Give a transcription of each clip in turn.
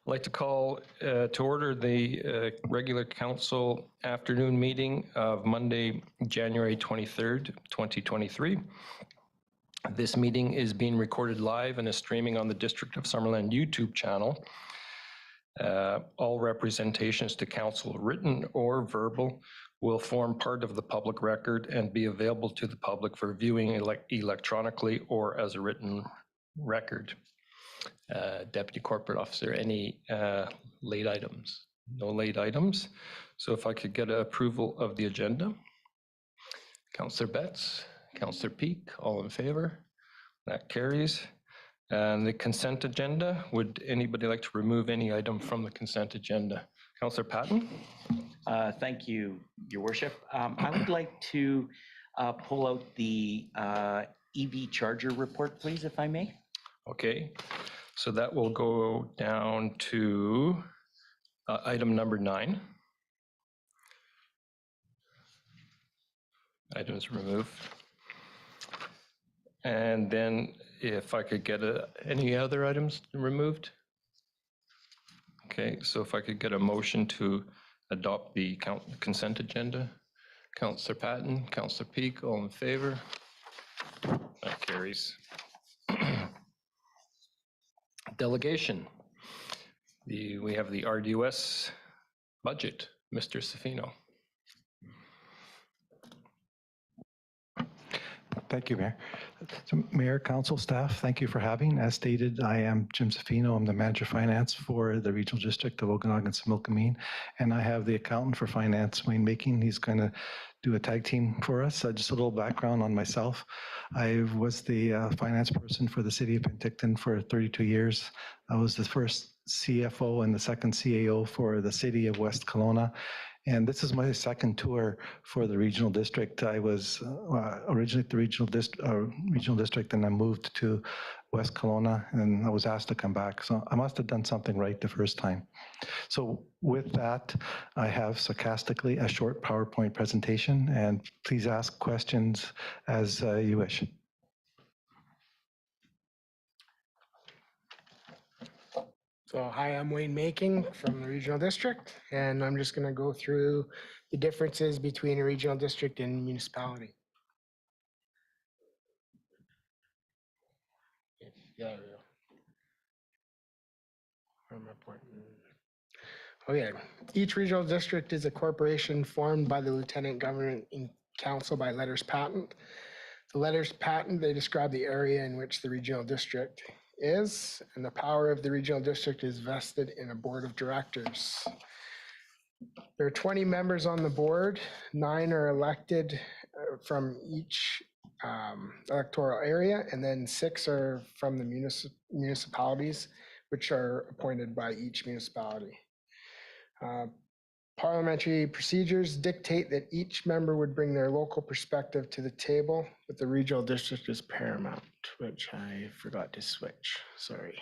I'd like to call to order the regular council afternoon meeting of Monday, January 23rd, 2023. This meeting is being recorded live and is streaming on the District of Summerland YouTube channel. All representations to council, written or verbal, will form part of the public record and be available to the public for viewing electronically or as a written record. Deputy Corporate Officer, any late items? No late items. So if I could get approval of the agenda. Councillor Betts, Councillor Peak, all in favor? That carries. And the consent agenda, would anybody like to remove any item from the consent agenda? Councillor Patton? Thank you, Your Worship. I would like to pull out the EV charger report, please, if I may. Okay, so that will go down to item number 9. Items removed. And then if I could get any other items removed? Okay, so if I could get a motion to adopt the consent agenda. Councillor Patton, Councillor Peak, all in favor? That carries. Delegation. We have the RDUS budget. Mr. Safino. Thank you, Mayor. So, Mayor, Council, staff, thank you for having. As stated, I am Jim Safino. I'm the Manager of Finance for the Regional District of Okanagan-Similkameen, and I have the Accountant for Finance, Wayne Making. He's going to do a tag team for us. Just a little background on myself. I was the finance person for the City of Penticton for 32 years. I was the first CFO and the second CAO for the City of West Kelowna. And this is my second tour for the regional district. I was originally at the regional district, and I moved to West Kelowna, and I was asked to come back. So I must have done something right the first time. So with that, I have sarcastically a short PowerPoint presentation, and please ask questions as you wish. So hi, I'm Wayne Making from the Regional District, and I'm just going to go through the differences between a regional district and municipality. Yeah, okay, each regional district is a corporation formed by the Lieutenant Governor in Council by letters patent. The letters patent, they describe the area in which the regional district is, and the power of the regional district is vested in a board of directors. There are 20 members on the board. 9 are elected from each electoral area, and then 6 are from the municipalities, which are appointed by each municipality. Parliamentary procedures dictate that each member would bring their local perspective to the table, but the regional district is paramount, which I forgot to switch, sorry.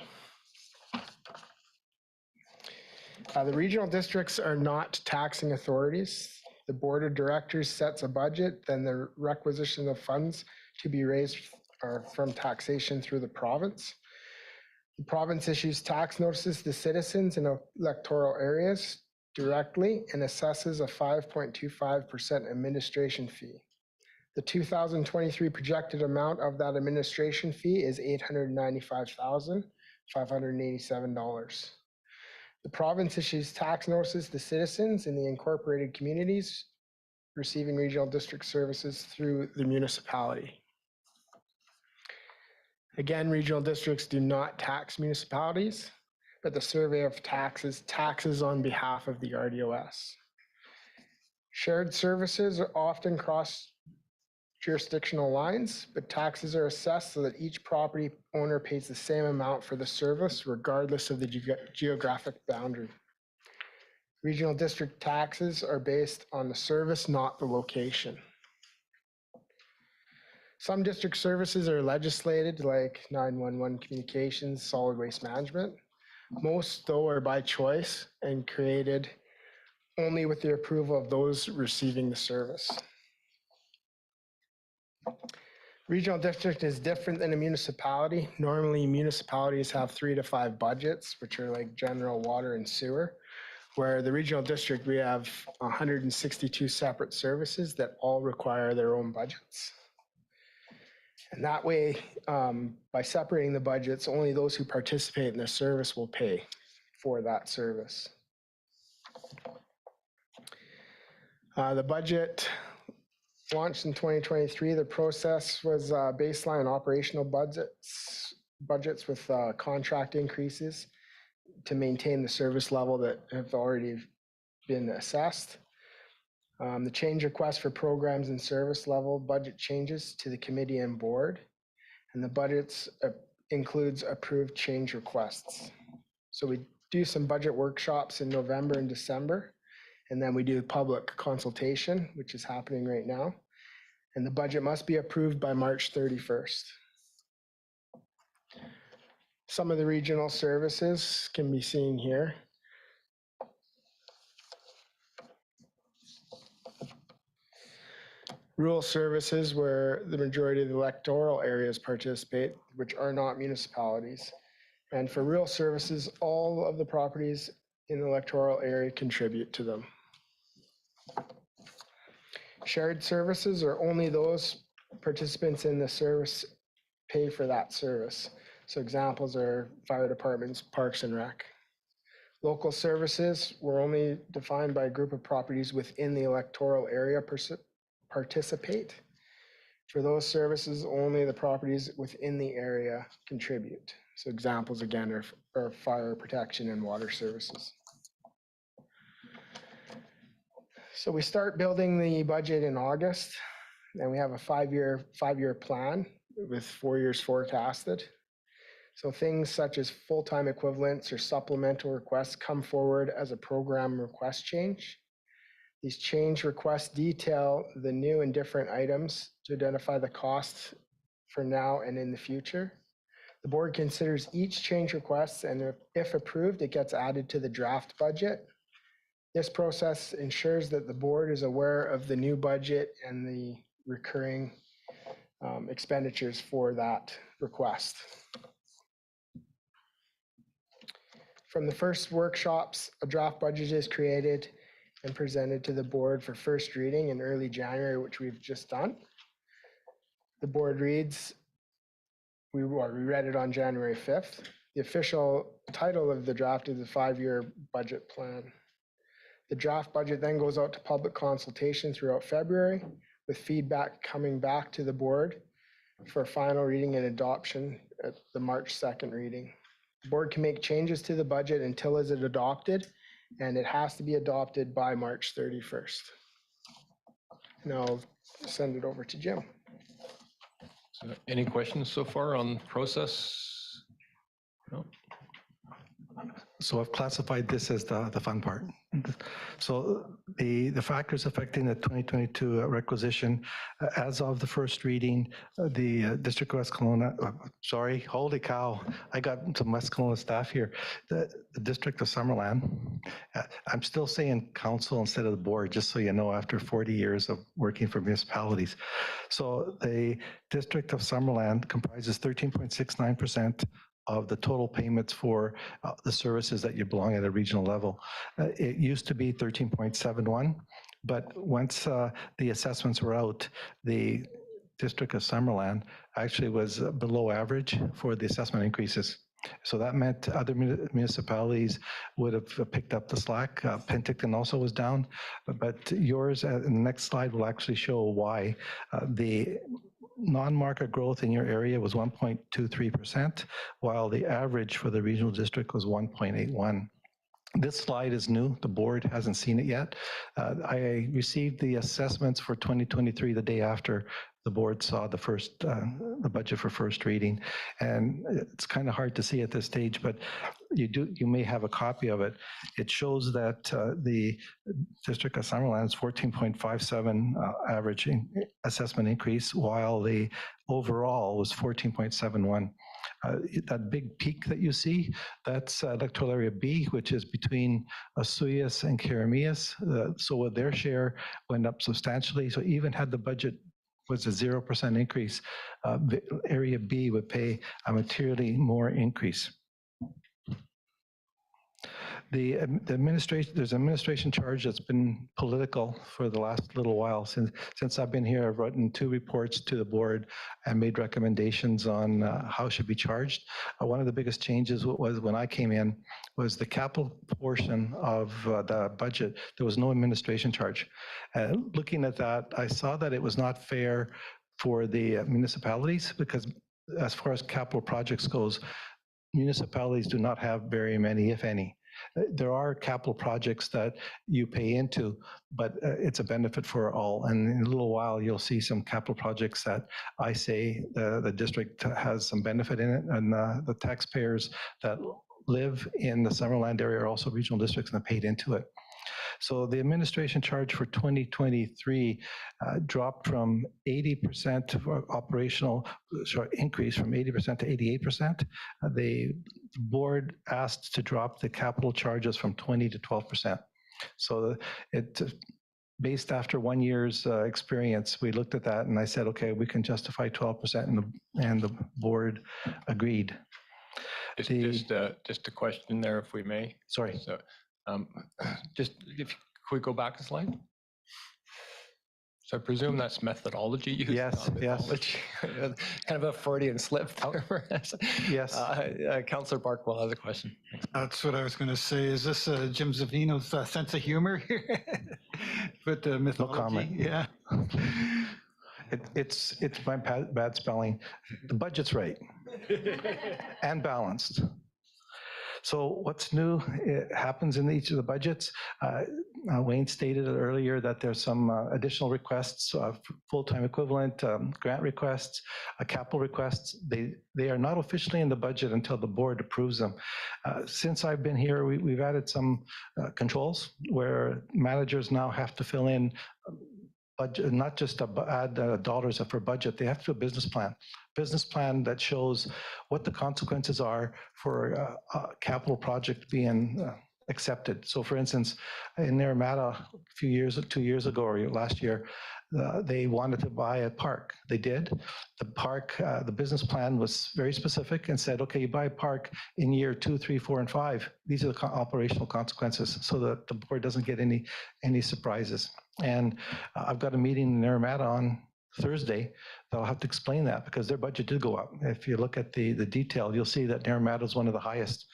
The regional districts are not taxing authorities. The board of directors sets a budget, then the requisition of funds to be raised are from taxation through the province. The province issues tax notices to citizens in electoral areas directly and assesses a 5.25% administration fee. The 2023 projected amount of that administration fee is $895,587. The province issues tax notices to citizens in the incorporated communities receiving regional district services through the municipality. Again, regional districts do not tax municipalities, but the survey of taxes on behalf of the RDOS. Shared services are often cross jurisdictional lines, but taxes are assessed so that each property owner pays the same amount for the service, regardless of the geographic boundary. Regional district taxes are based on the service, not the location. Some district services are legislated, like 911 communications, solid waste management. Most, though, are by choice and created only with the approval of those receiving the service. Regional district is different than a municipality. Normally municipalities have 3 to 5 budgets, which are like general, water, and sewer. Where the regional district, we have 162 separate services that all require their own budgets. And that way, by separating the budgets, only those who participate in the service will pay for that service. The budget launched in 2023. The process was baseline operational budgets with contract increases to maintain the service level that have already been assessed. The change request for programs and service level budget changes to the committee and board, and the budgets includes approved change requests. So we do some budget workshops in November and December, and then we do public consultation, which is happening right now. And the budget must be approved by March 31st. Some of the regional services can be seen here. Rural services, where the majority of the electoral areas participate, which are not municipalities. And for rural services, all of the properties in the electoral area contribute to them. Shared services are only those participants in the service pay for that service. So examples are fire departments, parks and rec. Local services were only defined by a group of properties within the electoral area participate. For those services, only the properties within the area contribute. So examples again are fire protection and water services. So we start building the budget in August, and we have a five-year plan with 4 years forecasted. So things such as full-time equivalents or supplemental requests come forward as a program request change. These change requests detail the new and different items to identify the costs for now and in the future. The board considers each change request, and if approved, it gets added to the draft budget. This process ensures that the board is aware of the new budget and the recurring expenditures for that request. From the first workshops, a draft budget is created and presented to the board for first reading in early January, which we've just done. The board reads, we read it on January 5th. The official title of the draft is the 5-year budget plan. The draft budget then goes out to public consultation throughout February, with feedback coming back to the board for final reading and adoption at the March 2nd reading. The board can make changes to the budget until it is adopted, and it has to be adopted by March 31st. And I'll send it over to Jim. So any questions so far on process? No? So I've classified this as the fun part. So the factors affecting the 2022 requisition, as of the first reading, the District of West Kelowna, sorry, holy cow, I got some West Kelowna staff here. The District of Summerland, I'm still saying council instead of the board, just so you know, after 40 years of working for municipalities. So the District of Summerland comprises 13.69% of the total payments for the services that you belong at a regional level. It used to be 13.71, but once the assessments were out, the District of Summerland actually was below average for the assessment increases. So that meant other municipalities would have picked up the slack. Penticton also was down, but yours, in the next slide, will actually show why. The non-market growth in your area was 1.23%, while the average for the regional district was 1.81. This slide is new. The board hasn't seen it yet. I received the assessments for 2023 the day after the board saw the budget for first reading, and it's kind of hard to see at this stage, but you may have a copy of it. It shows that the District of Summerland is 14.57 average assessment increase, while the overall was 14.71. That big peak that you see, that's electoral area B, which is between Osoyoos and Keremeos. So their share went up substantially. So even had the budget was a 0% increase. Area B would pay a materially more increase. The administration, there's an administration charge that's been political for the last little while. Since I've been here, I've written 2 reports to the board and made recommendations on how it should be charged. One of the biggest changes was when I came in was the capital portion of the budget. There was no administration charge. Looking at that, I saw that it was not fair for the municipalities because as far as capital projects goes, municipalities do not have very many, if any. There are capital projects that you pay into, but it's a benefit for all. And in a little while, you'll see some capital projects that I say the district has some benefit in it, and the taxpayers that live in the Summerland area are also regional districts and are paid into it. So the administration charge for 2023 dropped from 80% operational, increase from 80% to 88%. The board asked to drop the capital charges from 20 to 12%. So it, based after 1 year's experience, we looked at that and I said, okay, we can justify 12%, and the board agreed. Just a question there, if we may. Sorry. So, just if could we go back a slide? So I presume that's methodology used. Yes, not yes. mythology. Kind of a Freudian slip there for us. Yes. Councillor Barkwell has a question. That's what I was going to say. Is this Jim Zavino's sense of humor here? But mythology, No comment. yeah. It's my bad spelling. The budget's right and balanced. So what's new happens in each of the budgets. Wayne stated earlier that there's some additional requests, full-time equivalent, grant requests, capital requests. They are not officially in the budget until the board approves them. Since I've been here, we've added some controls where managers now have to fill in budget, not just add dollars for budget. They have to do a business plan that shows what the consequences are for a capital project being accepted. So for instance, in Naramata, 2 years ago or last year, they wanted to buy a park. They did. The park, the business plan was very specific and said, okay, you buy a park in year 2, 3, 4, and 5. These are the operational consequences so that the board doesn't get any surprises. And I've got a meeting in Naramata on Thursday that I'll have to explain that because their budget did go up. If you look at the detail, you'll see that Naramata is one of the highest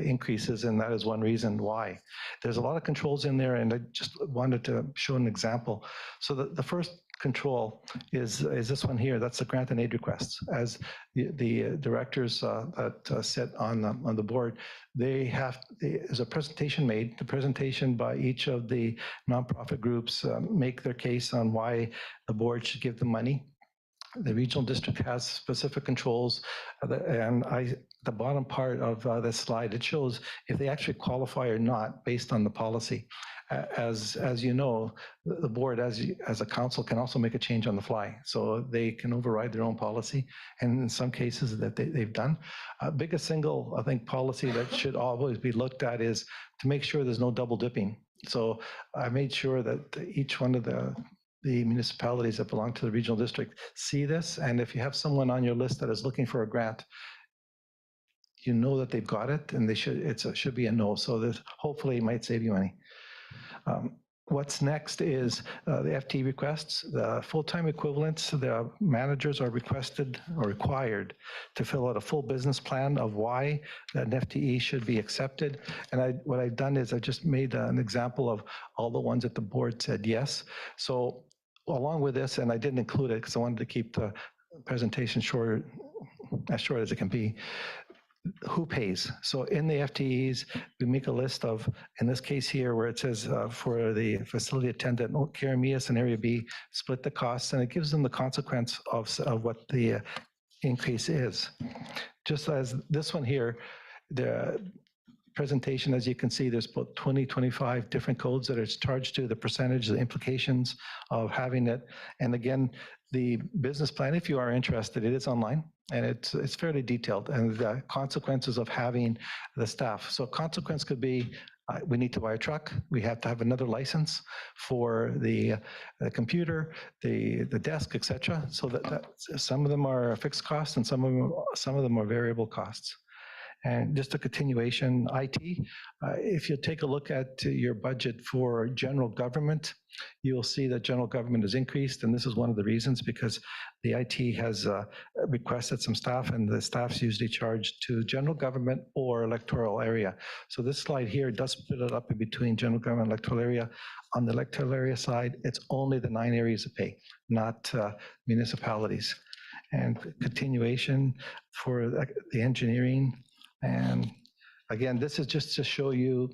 increases, and that is one reason why. There's a lot of controls in there, and I just wanted to show an example. So the first control is this one here. That's the grant and aid requests. As the directors that sit on the board, there's a presentation made. The presentation by each of the nonprofit groups make their case on why the board should give them money. The regional district has specific controls, and the bottom part of this slide, it shows if they actually qualify or not based on the policy. As you know, the board, as a council, can also make a change on the fly. So they can override their own policy, and in some cases that they've done. Biggest single, I think, policy that should always be looked at is to make sure there's no double dipping. So I made sure that each one of the municipalities that belong to the regional district see this, and if you have someone on your list that is looking for a grant, you know that they've got it, and it should be a no. So that hopefully it might save you money. What's next is the FTE requests. The full-time equivalents, the managers are requested or required to fill out a full business plan of why an FTE should be accepted. And what I've done is I just made an example of all the ones that the board said yes. So along with this, and I didn't include it because I wanted to keep the presentation as short as it can be, who pays. So in the FTEs, we make a list of, in this case here, where it says for the facility attendant, Karameas and Area B, split the costs, and it gives them the consequence of what the increase is. Just as this one here, the presentation, as you can see, there's about 25 different codes that are charged to, the percentage, the implications of having it. And again, the business plan, if you are interested, it is online, and it's fairly detailed, and the consequences of having the staff. So consequence could be We need to buy a truck. We have to have another license for the computer, the desk, etc. So that some of them are fixed costs and some of them are variable costs. And just a continuation, IT, if you take a look at your budget for general government, you'll see that general government has increased, and this is one of the reasons, because the IT has requested some staff, and the staff's usually charged to general government or electoral area. So this slide here does split it up in between general government and electoral area. On the electoral area side, it's only the 9 areas of pay, not municipalities. And continuation for the engineering. And again, this is just to show you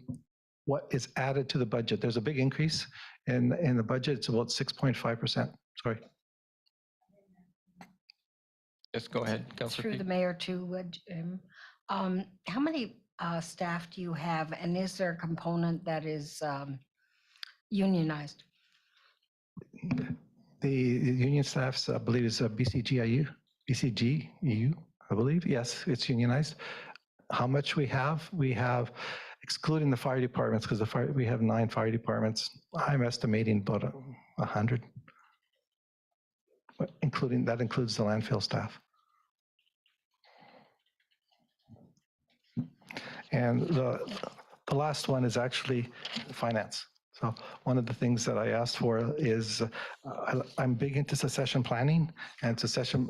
what is added to the budget. There's a big increase in the budget. It's about 6.5%. Sorry. Yes, go ahead, Councillor Through Pete. the mayor to Jim. How many staff do you have, and is there a component that is unionized? The union staffs, I believe, is BCGEU, I believe. Yes, it's unionized. How much we have, excluding the fire departments, because we have 9 fire departments. I'm estimating about 100, but that includes the landfill staff. And the last one is actually finance. So one of the things that I asked for is I'm big into succession planning, and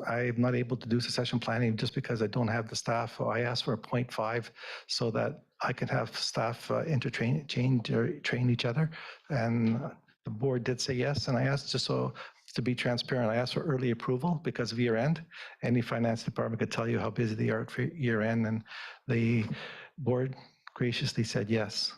I'm not able to do succession planning just because I don't have the staff. So I asked for a 0.5 so that I can have staff train each other. And the board did say yes. And I asked, just so to be transparent, I asked for early approval because of year end. Any finance department could tell you how busy they are for year end, and the board graciously said yes.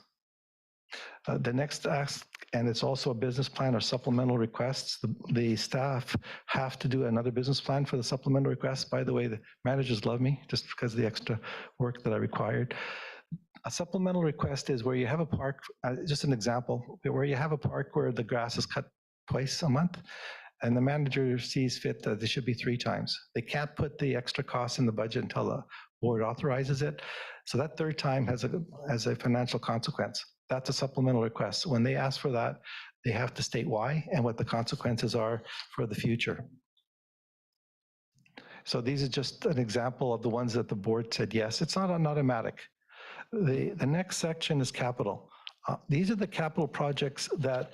The next ask, and it's also a business plan or supplemental requests, the staff have to do another business plan for the supplemental requests. By the way, the managers love me just because of the extra work that I required. A supplemental request is where you have a park, just an example, where you have a park where the grass is cut twice a month, and the manager sees fit that there should be 3 times. They can't put the extra costs in the budget until the board authorizes it. So that 3rd time has a financial consequence. That's a supplemental request. When they ask for that, they have to state why and what the consequences are for the future. So these are just an example of the ones that the board said yes. It's not an automatic. The next section is capital. These are the capital projects that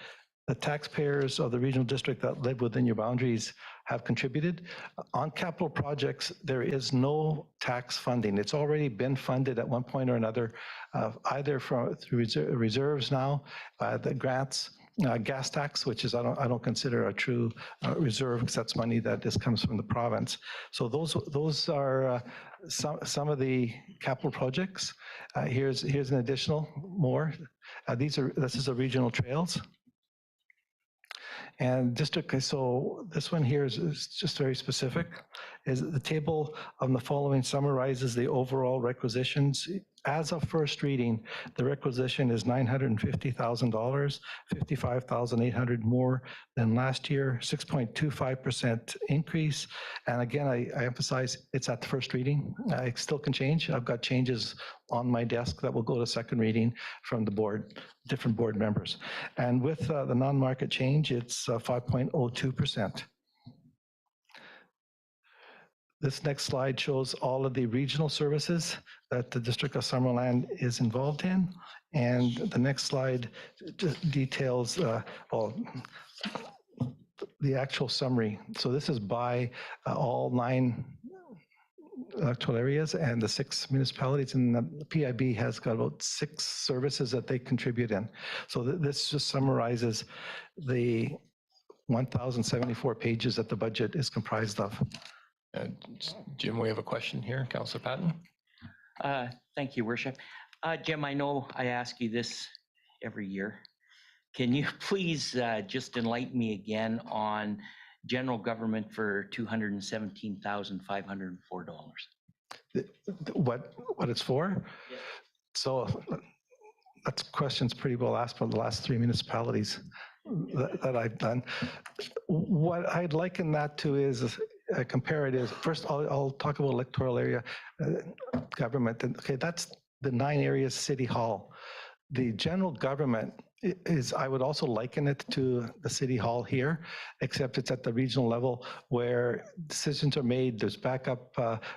the taxpayers of the regional district that live within your boundaries have contributed. On capital projects, there is no tax funding. It's already been funded at one point or another, either through reserves now, the grants, gas tax, which is I don't consider a true reserve, because that's money that just comes from the province. So those are some of the capital projects. Here's an additional more. This is a regional trails. And district, so this one here is just very specific, is the table on the following summarizes the overall requisitions. As of first reading, the requisition is $950,000, 55,800 more than last year, 6.25% increase. And again, I emphasize it's at the first reading. It still can change. I've got changes on my desk that will go to second reading from the board, different board members. And with the non-market change, it's 5.02%. This next slide shows all of the regional services that the District of Summerland is involved in. And the next slide details the actual summary. So this is by all 9 electoral areas and the 6 municipalities, and the PIB has got about 6 services that they contribute in. So this just summarizes the 1,074 pages that the budget is comprised of. Jim, we have a question here. Councillor Patton. Thank you, Worship. Jim, I know I ask you this every year. Can you please just enlighten me again on general government for $217,504? What it's for? Yes. So that question's pretty well asked from the last 3 municipalities that I've done. What I'd liken that to is compare it is, first I'll talk about electoral area government. Okay, that's the 9 areas city hall. the general government is, I would also liken it to the city hall here, except it's at the regional level where decisions are made. There's backup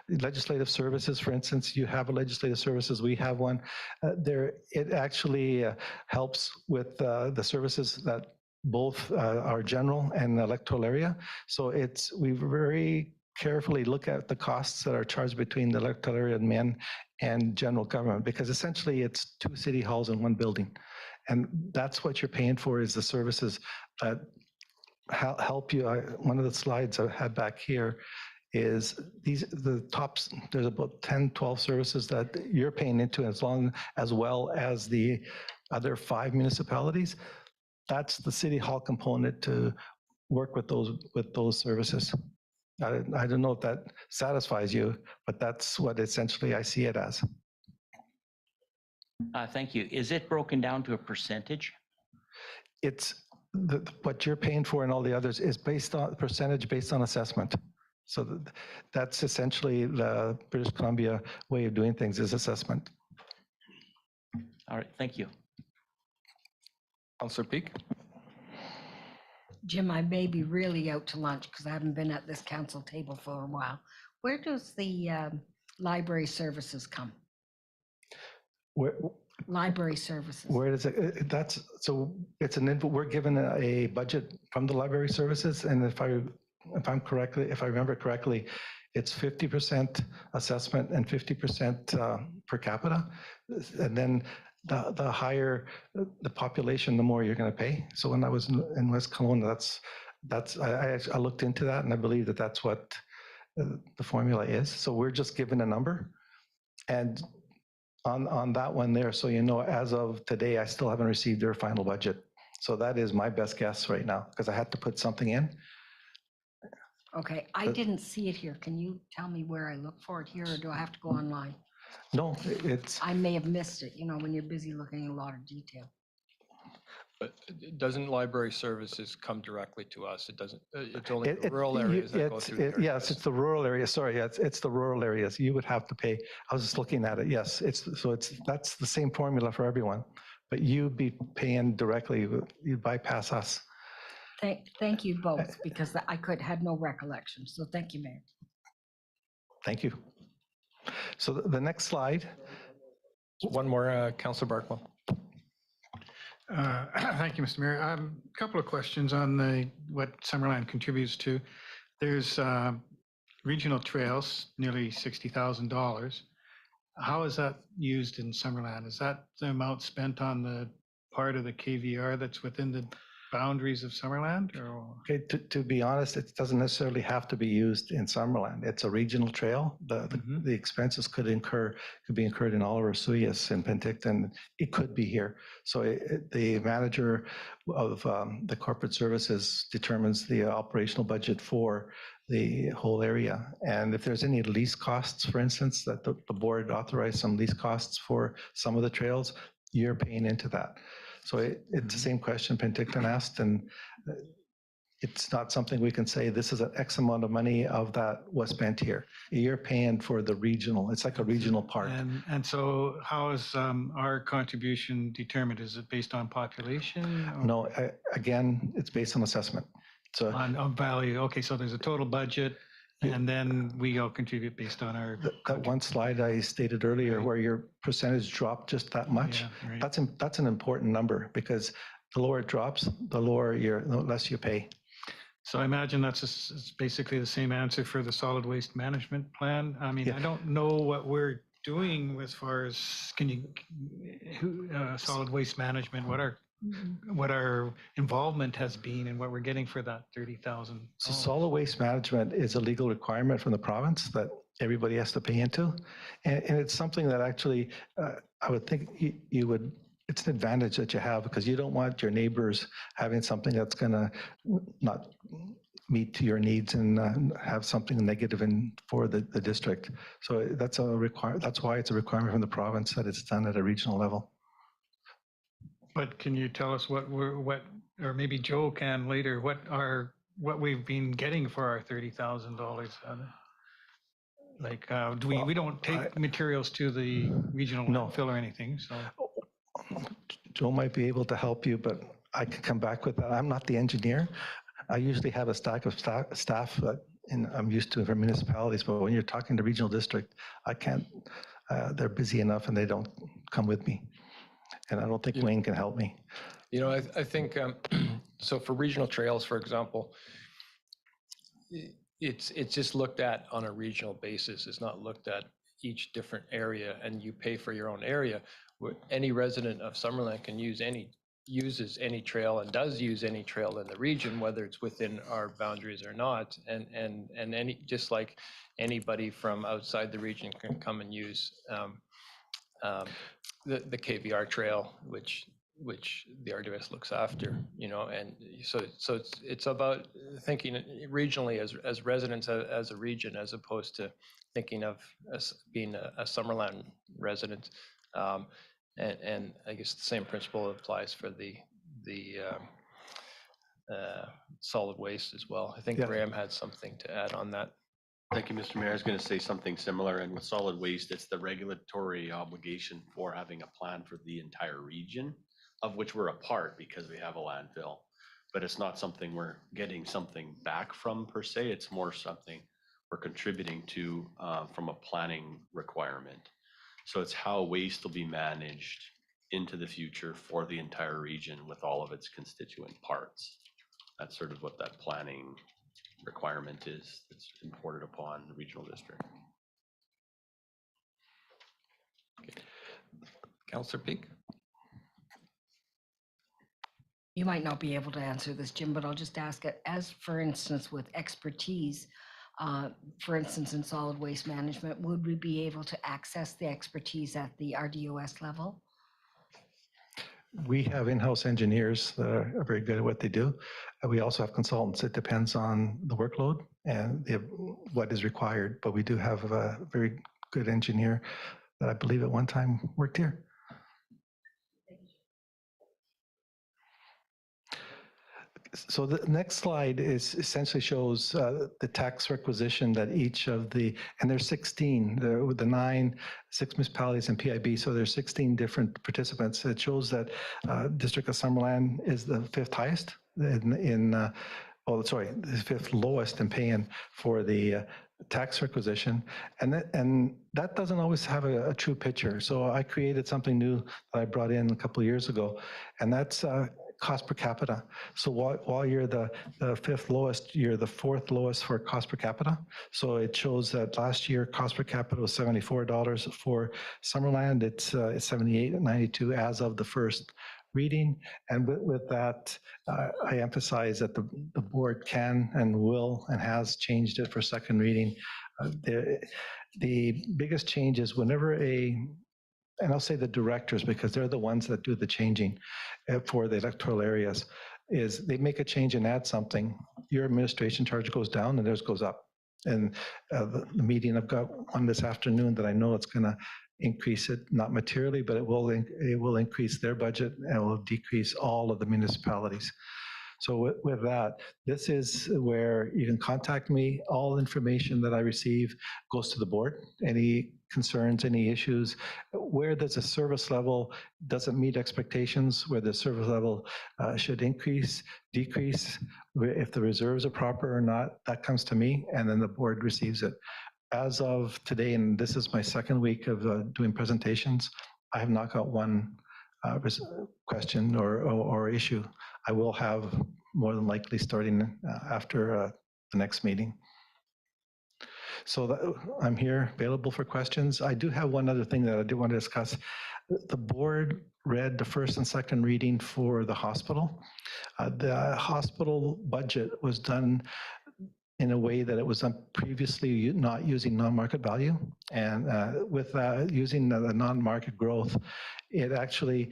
legislative services, for instance. You have a legislative services, we have one. It actually helps with the services that both our general and electoral area. So we very carefully look at the costs that are charged between the electoral area admin and general government, because essentially it's two city halls in one building. And that's what you're paying for, is the services that help you. One of the slides I had back here is the tops, there's about 10, 12 services that you're paying into, as well as the other 5 municipalities. That's the city hall component to work with those services. I don't know if that satisfies you, but that's what essentially I see it as. Thank you. Is it broken down to a percentage? It's what you're paying for and all the others is based on percentage based on assessment. So that's essentially the British Columbia way of doing things, is assessment. All right, thank you. Councillor Peak? Jim, I may be really out to lunch because I haven't been at this council table for a while. Where does the library services come? Library services. Where does it? That's so. It's an input. We're given a budget from the library services, and if I remember correctly, it's 50% assessment and 50% per capita, and then the higher the population, the more you're going to pay. So when I was in West Kelowna, I looked into that, and I believe that that's what the formula is. So we're just given a number, and on that one there, so you know, as of today, I still haven't received their final budget. So that is my best guess right now, because I had to put something in. Okay, I didn't see it here. Can you tell me where I look for it here, or do I have to go online? No, it's, I may have missed it, you know, when you're busy looking at a lot of detail. But doesn't library services come directly to us? It doesn't, it's only the It- rural areas that go through there. yes, it's the rural areas. Sorry, it's the rural areas. You would have to pay. I was just looking at it. Yes, that's the same formula for everyone, but you'd be paying directly. You bypass us. Thank you both, because I had no recollection. So thank you, Mayor. Thank you. So the next slide. One more, Councillor Barkwell. Thank you, Mr. Mayor. A couple of questions on what Summerland contributes to. There's regional trails, nearly $60,000. How is that used in Summerland? Is that the amount spent on the part of the KVR that's within the boundaries of Summerland? Or? Okay, to be honest, it doesn't necessarily have to be used in Summerland. It's a regional trail. The expenses could be incurred in Oliver, Suyas, and Penticton. It could be here. So the manager of the corporate services determines the operational budget for the whole area. And if there's any lease costs, for instance, that the board authorized some lease costs for some of the trails, you're paying into that. So it's the same question Penticton asked, and it's not something we can say, this is an X amount of money of that was spent here. You're paying for the regional, it's like a regional park. And so how is our contribution determined? Is it based on population? Or? No, again, it's based on assessment. So on value. Okay, so there's a total budget, and then we all contribute based on our. That one slide I stated earlier, where your percentage dropped just that much, Yeah, right. that's an important number, because the lower it drops, the less you pay. So I imagine it's basically the same answer for the solid waste management plan. I mean, Yeah. I don't know what we're doing as far as solid waste management, what our involvement has been and what we're getting for that 30,000. So solid waste management is a legal requirement from the province that everybody has to pay into. And it's something that actually, I would think it's an advantage that you have, because you don't want your neighbors having something that's gonna not meet your needs and have something negative for the district. So that's why it's a requirement from the province that it's done at a regional level. But can you tell us or maybe Joe can later, what we've been getting for our $30,000? Like, we don't take materials to the regional landfill or anything, so. Joe might be able to help you, but I can come back with that. I'm not the engineer. I usually have a stack of staff and I'm used to it for municipalities, but when you're talking to regional district, I can't, they're busy enough and they don't come with me. And I don't think Wayne can help me. You know, I think, so for regional trails, for example, it's just looked at on a regional basis. It's not looked at each different area, and you pay for your own area. Any resident of Summerland can uses any trail and does use any trail in the region, whether it's within our boundaries or not. And any, just like anybody from outside the region can come and use the KVR trail, which the RDS looks after, you know, and so it's about thinking regionally as residents as a region, as opposed to thinking of as being a Summerland resident. And I guess the same principle applies for the solid waste as well. I think Yeah. Graham had something to add on that. Thank you, Mr. Mayor. I was going to say something similar, and with solid waste, it's the regulatory obligation for having a plan for the entire region, of which we're a part because we have a landfill. But it's not something we're getting something back from per se. It's more something we're contributing to from a planning requirement. So it's how waste will be managed into the future for the entire region with all of its constituent parts. That's sort of what that planning requirement is that's imported upon the regional district. Councillor Peak? You might not be able to answer this, Jim, but I'll just ask it. As for instance, with expertise, for instance, in solid waste management, would we be able to access the expertise at the RDOS level? We have in-house engineers that are very good at what they do. We also have consultants. It depends on the workload and what is required, but we do have a very good engineer that I believe at one time worked here. So the next slide essentially shows the tax requisition that each of and there's 16, the 9, 6 municipalities and PIB, so there's 16 different participants. It shows that District of Summerland is the 5th highest the 5th lowest in paying for the tax requisition. And that doesn't always have a true picture. So I created something new that I brought in a couple of years ago, and that's cost per capita. So while you're the 5th lowest, you're the 4th lowest for cost per capita. So it shows that last year cost per capita was $74 for Summerland. It's $78.92 as of the first reading. And with that, I emphasize that the board can and will and has changed it for second reading. The biggest change is whenever and I'll say the directors because they're the ones that do the changing for the electoral areas, is they make a change and add something, your administration charge goes down and theirs goes up. And the meeting, I've got one this afternoon that I know it's going to increase it, not materially, but it will increase their budget and it will decrease all of the municipalities. So with that, this is where you can contact me. All information that I receive goes to the board. Any concerns, any issues, where there's a service level doesn't meet expectations, where the service level should increase, decrease, if the reserves are proper or not, that comes to me and then the board receives it. As of today, and this is my second week of doing presentations, I have not got one question or issue. I will have more than likely starting after the next meeting. So I'm here available for questions. I do have one other thing that I do want to discuss. The board read the first and second reading for the hospital. The hospital budget was done in a way that it was previously not using non-market value. And with using the non-market growth, it actually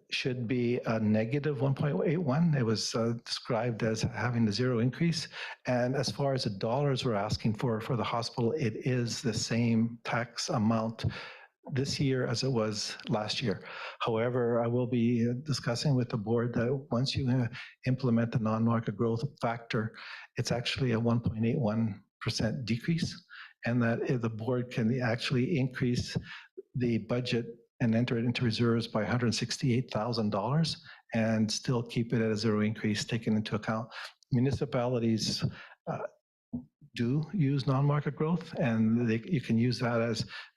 should be a negative 1.81. It was described as having a zero increase. And as far as the dollars we're asking for the hospital, it is the same tax amount this year as it was last year. However, I will be discussing with the board that once you implement the non-market growth factor, it's actually a 1.81% decrease, and that if the board can actually increase the budget and enter it into reserves by $168,000 and still keep it at a zero increase, taking into account municipalities do use non-market growth, and you can use that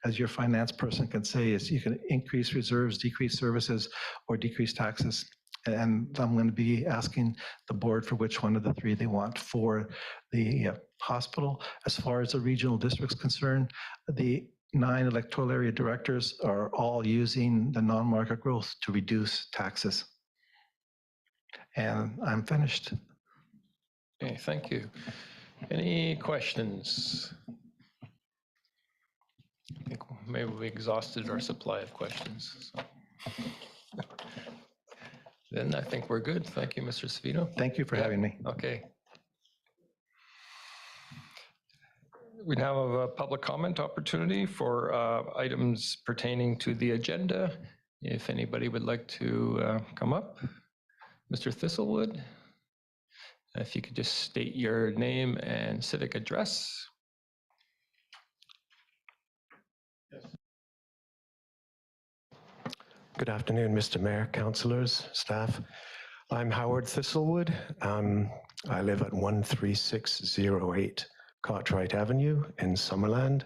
as your finance person can say, is you can increase reserves, decrease services, or decrease taxes. And I'm going to be asking the board for which one of the three they want for the hospital. As far as the regional district's concerned, the 9 electoral area directors are all using the non-market growth to reduce taxes. And I'm finished. Okay, thank you. Any questions? I think maybe we exhausted our supply of questions. So. Then I think we're good. Thank you, Mr. Savino. Thank you for having me. Okay. We now have a public comment opportunity for items pertaining to the agenda. If anybody would like to come up, Mr. Thistlewood, if you could just state your name and civic address. Good afternoon, Mr. Mayor, councillors, staff. I'm Howard Thistlewood. I live at 13608 Cartwright Avenue in Summerland.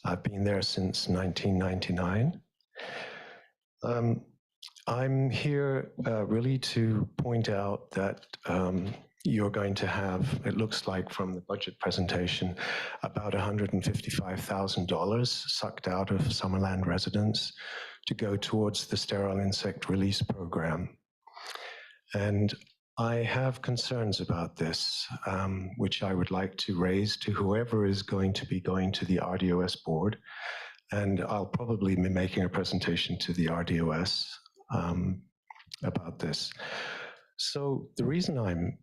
I've been there since 1999. I'm here really to point out that you're going to have, it looks like from the budget presentation, about $155,000 sucked out of Summerland residents to go towards the sterile insect release program. And I have concerns about this, which I would like to raise to whoever is going to be going to the RDOS board. And I'll probably be making a presentation to the RDOS about this. So the reason I'm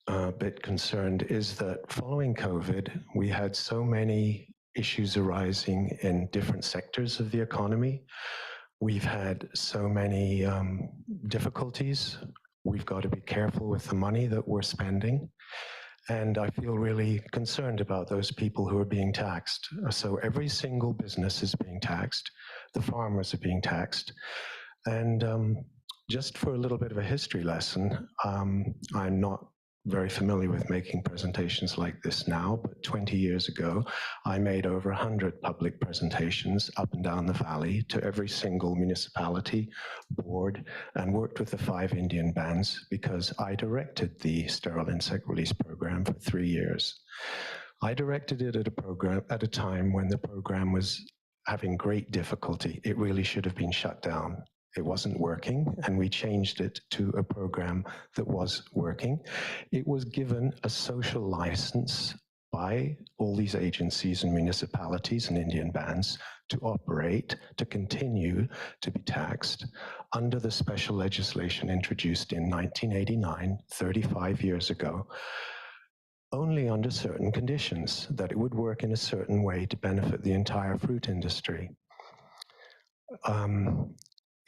a bit concerned is that following COVID, we had so many issues arising in different sectors of the economy. We've had so many difficulties. We've got to be careful with the money that we're spending. And I feel really concerned about those people who are being taxed. So every single business is being taxed. The farmers are being taxed. And just for a little bit of a history lesson, I'm not very familiar with making presentations like this now, but 20 years ago, I made over 100 public presentations up and down the valley to every single municipality, board, and worked with the 5 Indian bands because I directed the sterile insect release program for 3 years. I directed it at a time when the program was having great difficulty. It really should have been shut down. It wasn't working, and we changed it to a program that was working. It was given a social license by all these agencies and municipalities and Indian bands to operate, to continue to be taxed under the special legislation introduced in 1989, 35 years ago, only under certain conditions, that it would work in a certain way to benefit the entire fruit industry.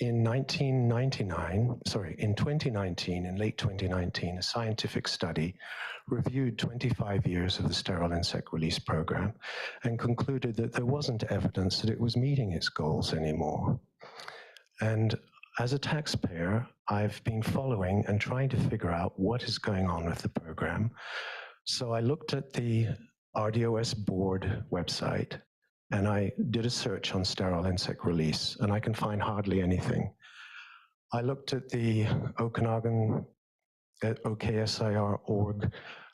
In 2019, in late 2019, a scientific study reviewed 25 years of the sterile insect release program and concluded that there wasn't evidence that it was meeting its goals anymore. And as a taxpayer, I've been following and trying to figure out what is going on with the program. So I looked at the RDOS board website, and I did a search on sterile insect release, and I can find hardly anything. I looked at the Okanagan OKSIR.org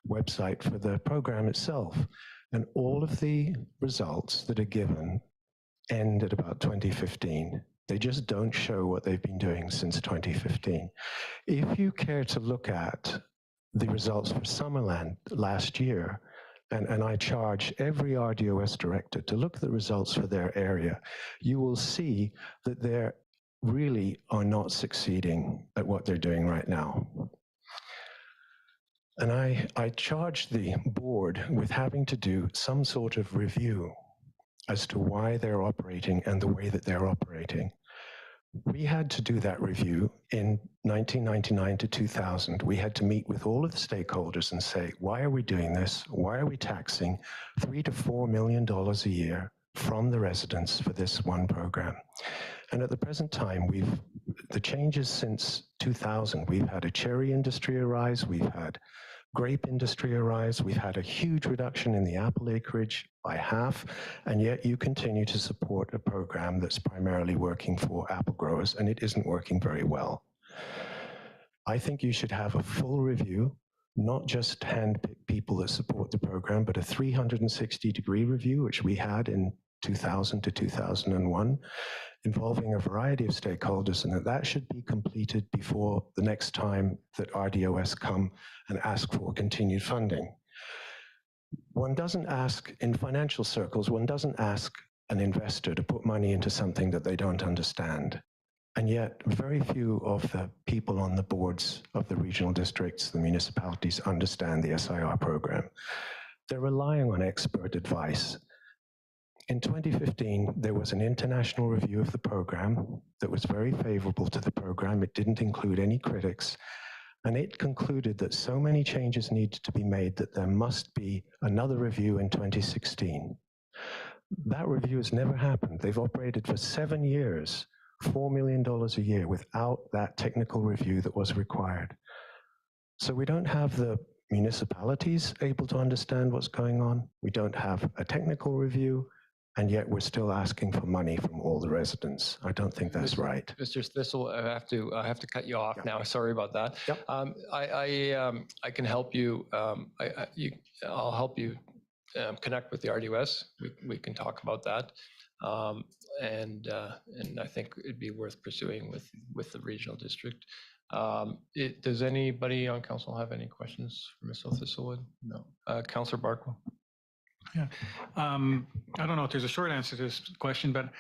website for the program itself, and all of the results that are given end at about 2015. They just don't show what they've been doing since 2015. If you care to look at the results for Summerland last year, and I charge every RDOS director to look at the results for their area, you will see that they really are not succeeding at what they're doing right now. And I charge the board with having to do some sort of review as to why they're operating and the way that they're operating. We had to do that review in 1999 to 2000. We had to meet with all of the stakeholders and say, why are we doing this? Why are we taxing $3 to $4 million a year from the residents for this one program? And at the present time, the changes since 2000, we've had a cherry industry arise, we've had grape industry arise, we've had a huge reduction in the apple acreage by half, and yet you continue to support a program that's primarily working for apple growers, and it isn't working very well. I think you should have a full review, not just handpick people that support the program, but a 360-degree review, which we had in 2000 to 2001, involving a variety of stakeholders, and that should be completed before the next time that RDOS come and ask for continued funding. One doesn't ask, in financial circles, one doesn't ask an investor to put money into something that they don't understand. And yet, very few of the people on the boards of the regional districts, the municipalities, understand the SIR program. They're relying on expert advice. In 2015, there was an international review of the program that was very favorable to the program. It didn't include any critics, and it concluded that so many changes needed to be made that there must be another review in 2016. That review has never happened. They've operated for 7 years, $4 million a year without that technical review that was required. So we don't have the municipalities able to understand what's going on. We don't have a technical review, and yet we're still asking for money from all the residents. I don't think that's right. Mr. Thistle, I have to cut you off now. Sorry about that. Yep. I can help you. I'll help you connect with the RDOS. We can talk about that. And I think it'd be worth pursuing with the regional district. Does anybody on council have any questions for Ms. Thistlewood? No. Councillor Barkwell. Yeah. I don't know if there's a short answer to this question, but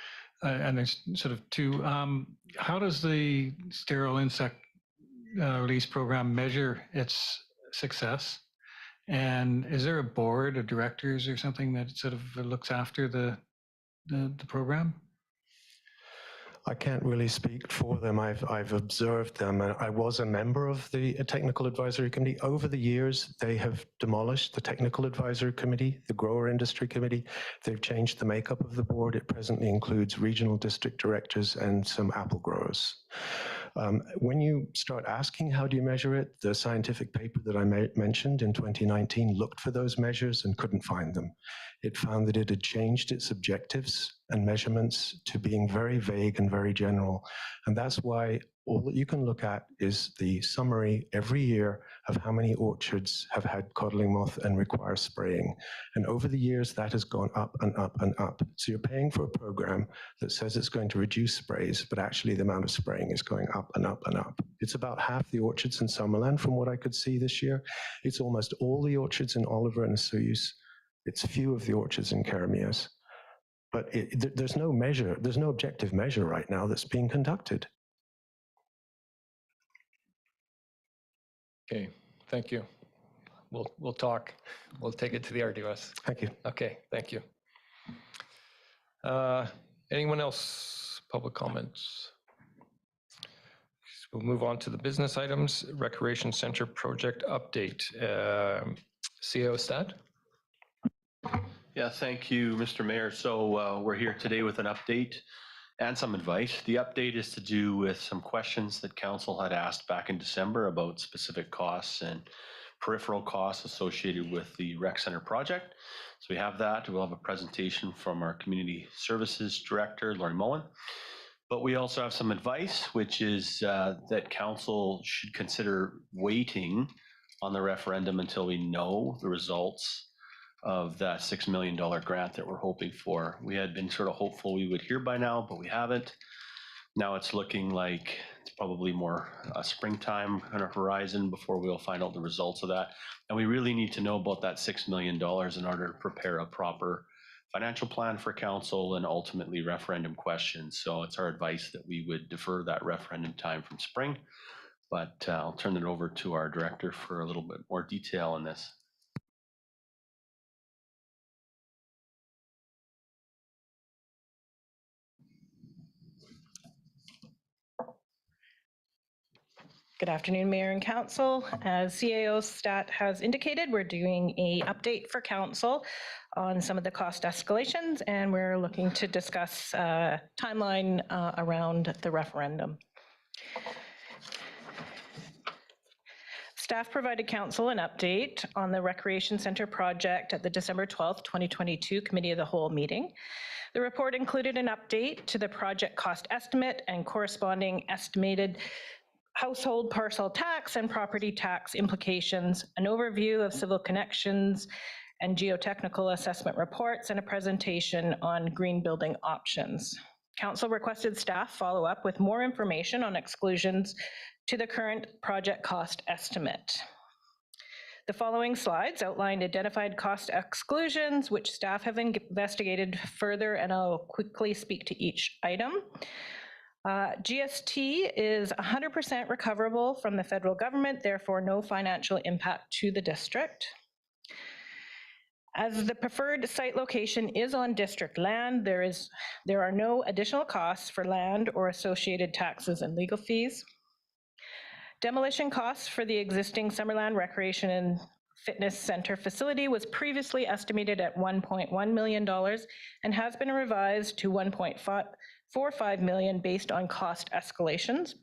and there's sort of two. How does the sterile insect release program measure its success? And is there a board of directors or something that sort of looks after the program? I can't really speak for them. I've observed them, and I was a member of the technical advisory committee. Over the years, they have demolished the technical advisory committee, the grower industry committee. They've changed the makeup of the board. It presently includes regional district directors and some apple growers. When you start asking how do you measure it, the scientific paper that I mentioned in 2019 looked for those measures and couldn't find them. It found that it had changed its objectives and measurements to being very vague and very general. And that's why all that you can look at is the summary every year of how many orchards have had codling moth and require spraying. And over the years, that has gone up and up and up. So you're paying for a program that says it's going to reduce sprays, but actually the amount of spraying is going up and up and up. It's about half the orchards in Summerland from what I could see this year. It's almost all the orchards in Oliver and Osoyoos. It's few of the orchards in Karamias. But there's no measure, there's no objective measure right now that's being conducted. Okay, thank you. We'll talk. We'll take it to the RDOS. Thank you. Okay, thank you. Anyone else? Public comments? We'll move on to the business items. Recreation Center project update. CEO Stad? Yeah, thank you, Mr. Mayor. So we're here today with an update and some advice. The update is to do with some questions that council had asked back in December about specific costs and peripheral costs associated with the rec center project. So we have that. We'll have a presentation from our community services director, Laurie Mullen. But we also have some advice, which is that council should consider waiting on the referendum until we know the results of that $6 million grant that we're hoping for. We had been sort of hopeful we would hear by now, but we haven't. Now it's looking like it's probably more a springtime kind of horizon before we'll find out the results of that. And we really need to know about that $6 million in order to prepare a proper financial plan for council and ultimately referendum questions. So it's our advice that we would defer that referendum time from spring. But I'll turn it over to our director for a little bit more detail on this. Good afternoon, Mayor and Council. As CAO stat has indicated, we're doing a update for Council on some of the cost escalations, and we're looking to discuss timeline around the referendum. Staff provided Council an update on the Recreation Centre project at the December 12th, 2022 Committee of the Whole meeting. The report included an update to the project cost estimate and corresponding estimated household parcel tax and property tax implications, an overview of civil connections and geotechnical assessment reports, and a presentation on green building options. Council requested staff follow up with more information on exclusions to the current project cost estimate. The following slides outline identified cost exclusions, which staff have investigated further, and I'll quickly speak to each item. GST is 100% recoverable from the federal government, therefore no financial impact to the district. As the preferred site location is on district land, there are no additional costs for land or associated taxes and legal fees. Demolition costs for the existing Summerland Recreation and Fitness Center facility was previously estimated at $1.1 million and has been revised to $1.45 million based on cost escalations.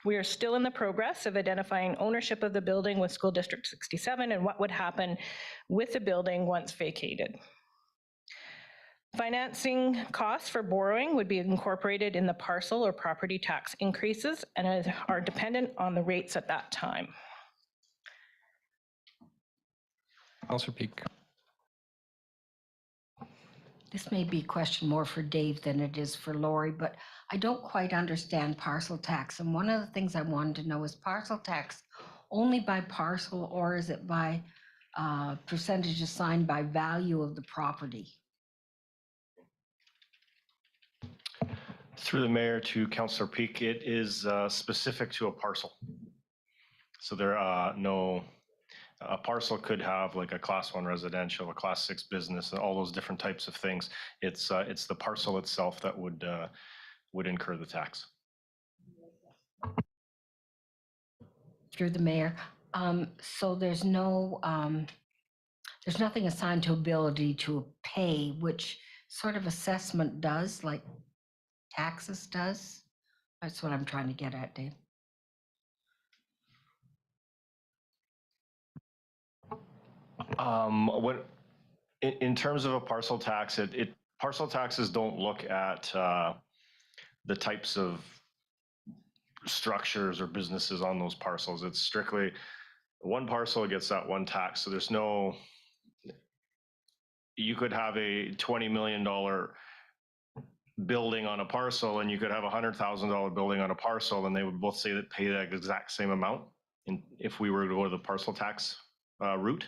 We are still in the progress of identifying ownership of the building with School District 67 and what would happen with the building once vacated. Financing costs for borrowing would be incorporated in the parcel or property tax increases and are dependent on the rates at that time. Councillor Peak. This may be a question more for Dave than it is for Lori, but I don't quite understand parcel tax. And one of the things I wanted to know is parcel tax only by parcel, or is it by percentage assigned by value of the property? Through the mayor to Councillor Peak, it is specific to a parcel. So there are a parcel could have like a class 1 residential, a class 6 business, and all those different types of things. It's the parcel itself that would incur the tax. Through the mayor. So there's nothing assigned to ability to pay, which sort of assessment does, like taxes does. That's what I'm trying to get at, Dave. In terms of a parcel tax, parcel taxes don't look at the types of structures or businesses on those parcels. It's strictly one parcel gets that one tax. So there's no, you could have a $20 million building on a parcel and you could have a $100,000 building on a parcel, and they would both say that pay the exact same amount if we were to go to the parcel tax route.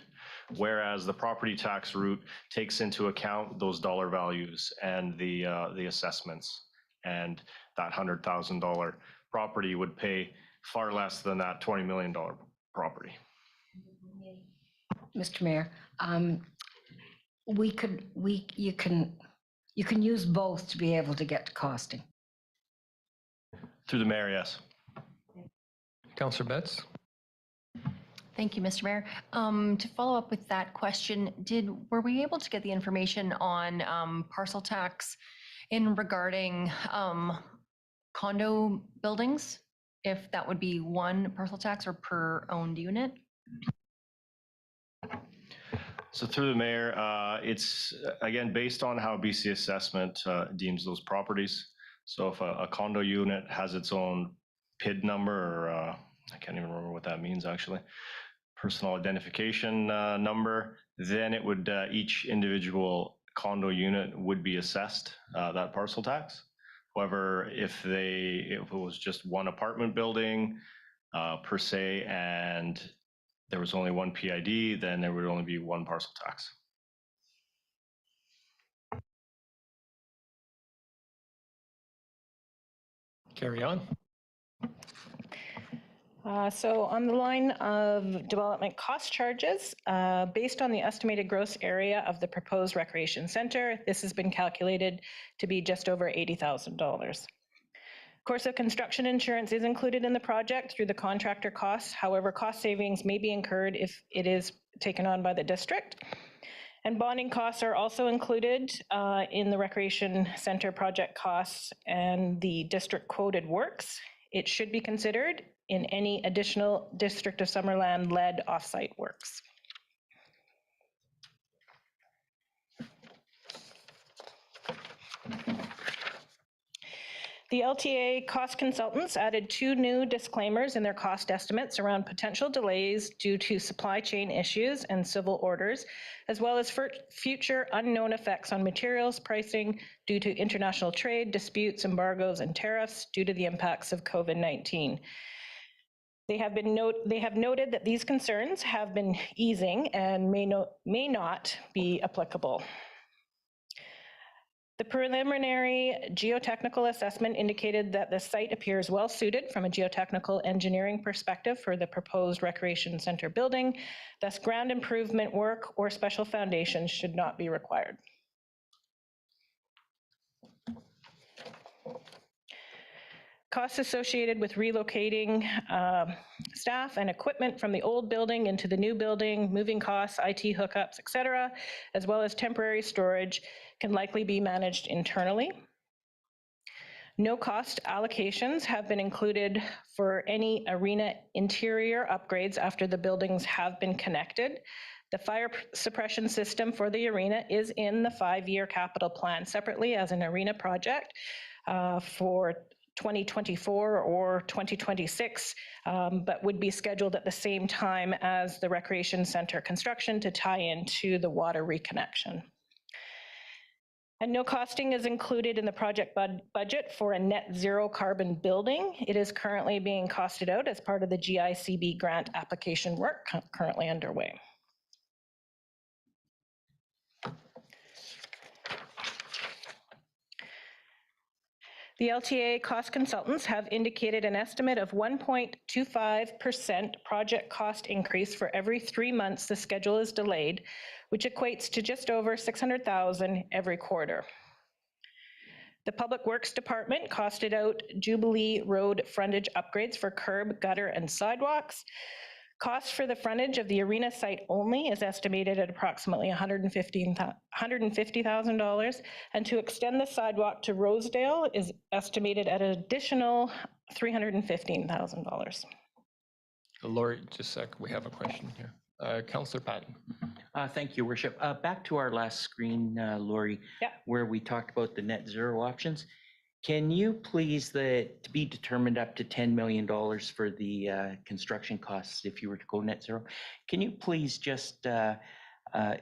Whereas the property tax route takes into account those dollar values and the assessments, and that $100,000 property would pay far less than that $20 million property. Mr. Mayor, you can use both to be able to get to costing. Through the mayor, yes. Councillor Betts. Thank you, Mr. Mayor. To follow up with that question, were we able to get the information on parcel tax in regarding condo buildings, if that would be one parcel tax or per owned unit? So through the mayor, it's again based on how BC Assessment deems those properties. So if a condo unit has its own PID number, or I can't even remember what that means actually, personal identification number, then it would each individual condo unit would be assessed that parcel tax. However, if it was just one apartment building per se, and there was only one PID, then there would only be one parcel tax. Carry on. So on the line of development cost charges, based on the estimated gross area of the proposed recreation center, this has been calculated to be just over $80,000. Of course, the construction insurance is included in the project through the contractor costs. However, cost savings may be incurred if it is taken on by the district. And bonding costs are also included in the Recreation Center project costs and the district quoted works. It should be considered in any additional District of Summerland-led offsite works. The LTA cost consultants added 2 new disclaimers in their cost estimates around potential delays due to supply chain issues and civil orders, as well as future unknown effects on materials pricing due to international trade, disputes, embargoes, and tariffs due to the impacts of COVID-19. They have noted that these concerns have been easing and may not be applicable. The preliminary geotechnical assessment indicated that the site appears well suited from a geotechnical engineering perspective for the proposed recreation center building. Thus, ground improvement work or special foundations should not be required. Costs associated with relocating staff and equipment from the old building into the new building, moving costs, IT hookups, et cetera, as well as temporary storage can likely be managed internally. No cost allocations have been included for any arena interior upgrades after the buildings have been connected. The fire suppression system for the arena is in the 5-year capital plan separately as an arena project for 2024 or 2026, but would be scheduled at the same time as the recreation center construction to tie into the water reconnection. And no costing is included in the project budget for a net zero carbon building. It is currently being costed out as part of the GICB grant application work currently underway. The LTA cost consultants have indicated an estimate of 1.25% project cost increase for every 3 months the schedule is delayed, which equates to just over $600,000 every quarter. The Public Works Department costed out Jubilee Road frontage upgrades for curb, gutter, and sidewalks. Cost for the frontage of the arena site only is estimated at approximately $150,000, and to extend the sidewalk to Rosedale is estimated at an additional $315,000. Lori, just a sec, we have a question here. Councillor Patton. Thank you, Worship. Back to our last screen, Lori, where we talked about the net zero options. Can you please, to be determined up to $10 million for the construction costs if you were to go net zero, can you please just let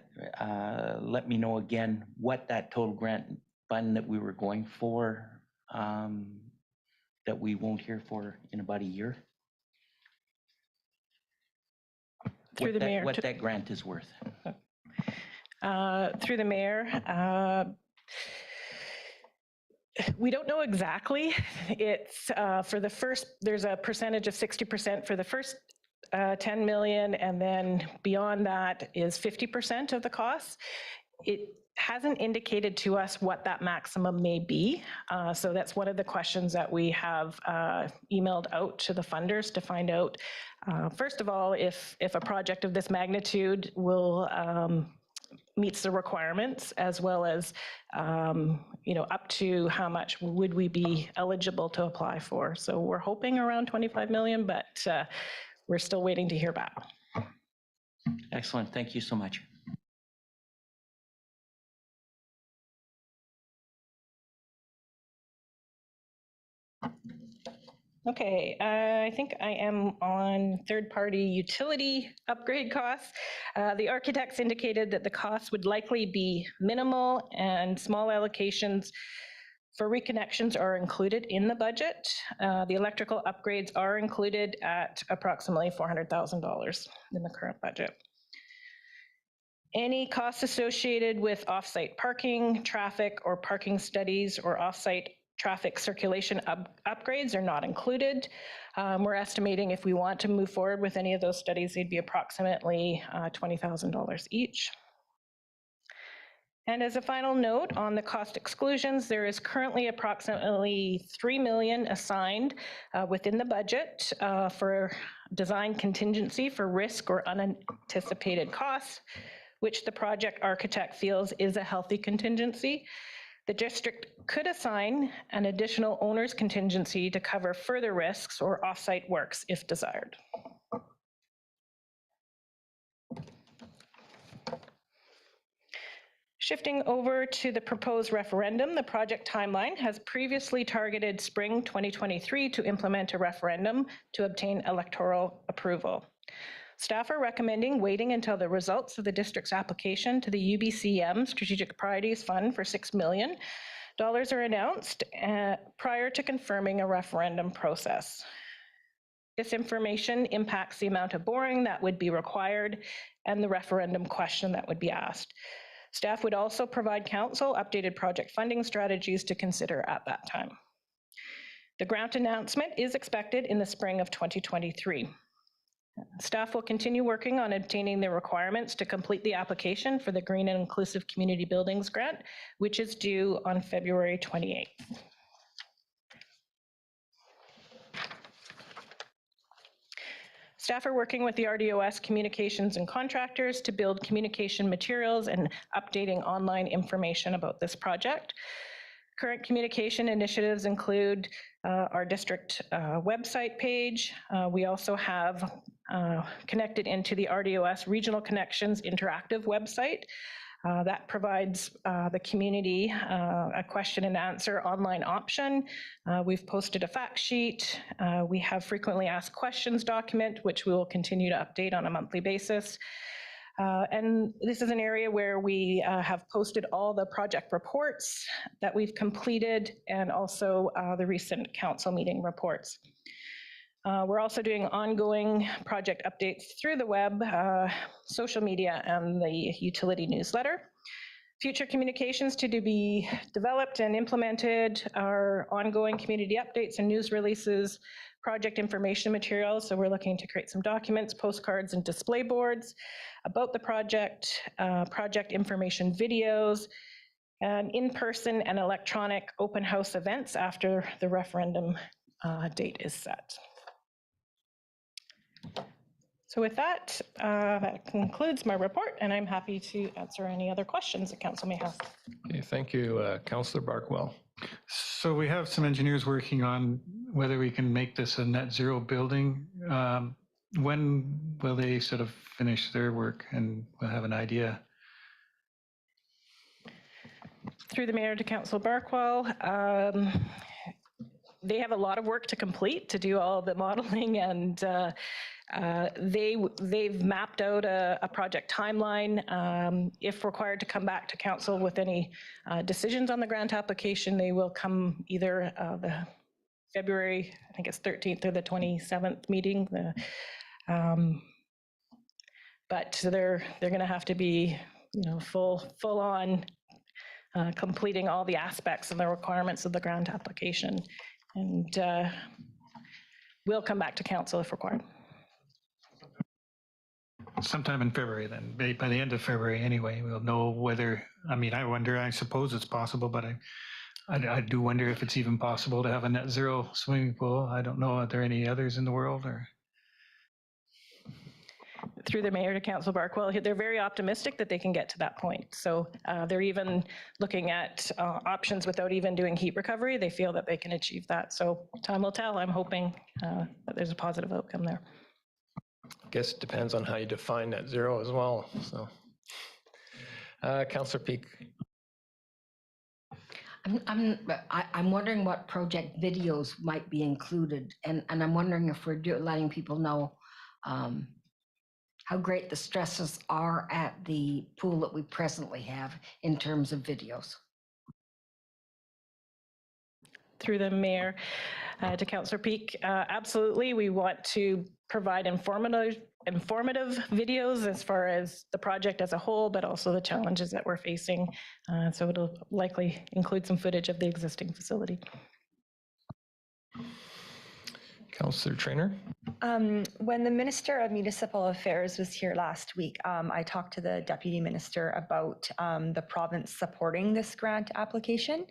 me know again what that total grant fund that we were going for that we won't hear for in about a year? Through the mayor. What that grant is worth. Through the mayor. We don't know exactly. It's for the first, there's a percentage of 60% for the first 10 million, and then beyond that is 50% of the costs. It hasn't indicated to us what that maximum may be. So that's one of the questions that we have emailed out to the funders to find out, first of all, if a project of this magnitude will meets the requirements, as well as, up to how much would we be eligible to apply for. So we're hoping around 25 million, but we're still waiting to hear back. Excellent. Thank you so much. Okay, I think I am on third-party utility upgrade costs. The architects indicated that the costs would likely be minimal and small allocations for reconnections are included in the budget. The electrical upgrades are included at approximately $400,000 in the current budget. Any costs associated with off-site parking, traffic, or parking studies or off-site traffic circulation upgrades are not included. We're estimating if we want to move forward with any of those studies, they'd be approximately $20,000 each. And as a final note on the cost exclusions, there is currently approximately $3 million assigned within the budget for design contingency for risk or unanticipated costs, which the project architect feels is a healthy contingency. The district could assign an additional owner's contingency to cover further risks or off-site works if desired. Shifting over to the proposed referendum, the project timeline has previously targeted spring 2023 to implement a referendum to obtain electoral approval. Staff are recommending waiting until the results of the district's application to the UBCM Strategic Priorities Fund for $6 million are announced prior to confirming a referendum process. This information impacts the amount of boring that would be required and the referendum question that would be asked. Staff would also provide council updated project funding strategies to consider at that time. The grant announcement is expected in the spring of 2023. Staff will continue working on obtaining the requirements to complete the application for the Green and Inclusive Community Buildings Grant, which is due on February 28th. Staff are working with the RDOS communications and contractors to build communication materials and updating online information about this project. Current communication initiatives include our district website page. We also have connected into the RDOS Regional Connections interactive website. That provides the community a question and answer online option. We've posted a fact sheet. We have frequently asked questions document, which we will continue to update on a monthly basis. And this is an area where we have posted all the project reports that we've completed and also the recent council meeting reports. We're also doing ongoing project updates through the web, social media, and the utility newsletter. Future communications to be developed and implemented are ongoing community updates and news releases, project information materials. So we're looking to create some documents, postcards, and display boards about the project, project information videos, and in-person and electronic open house events after the referendum date is set. So with that, that concludes my report, and I'm happy to answer any other questions that council may have. Okay, thank you, Councillor Barkwell. So we have some engineers working on whether we can make this a net zero building. When will they sort of finish their work and we'll have an idea? Through the mayor to Councillor Barkwell, they have a lot of work to complete to do all the modeling, and they've mapped out a project timeline. If required to come back to council with any decisions on the grant application, they will come either the February, I think it's 13th or the 27th meeting. But they're going to have to be, full on completing all the aspects and the requirements of the grant application. And we'll come back to council if required. Sometime in February then, by the end of February anyway, we'll know whether, I suppose it's possible, but I do wonder if it's even possible to have a net zero swimming pool. I don't know, are there any others in the world or? Through the mayor to Councillor Barkwell, they're very optimistic that they can get to that point. So they're even looking at options without even doing heat recovery. They feel that they can achieve that. So time will tell. I'm hoping that there's a positive outcome there. I guess it depends on how you define net zero as well. So, Councillor Peak. I'm wondering what project videos might be included, and I'm wondering if we're letting people know how great the stresses are at the pool that we presently have in terms of videos. Through the mayor to Councillor Peak, absolutely. We want to provide informative videos as far as the project as a whole, but also the challenges that we're facing. So it'll likely include some footage of the existing facility. Councillor Trainer? When the Minister of Municipal Affairs was here last week, I talked to the Deputy Minister about the province supporting this grant application.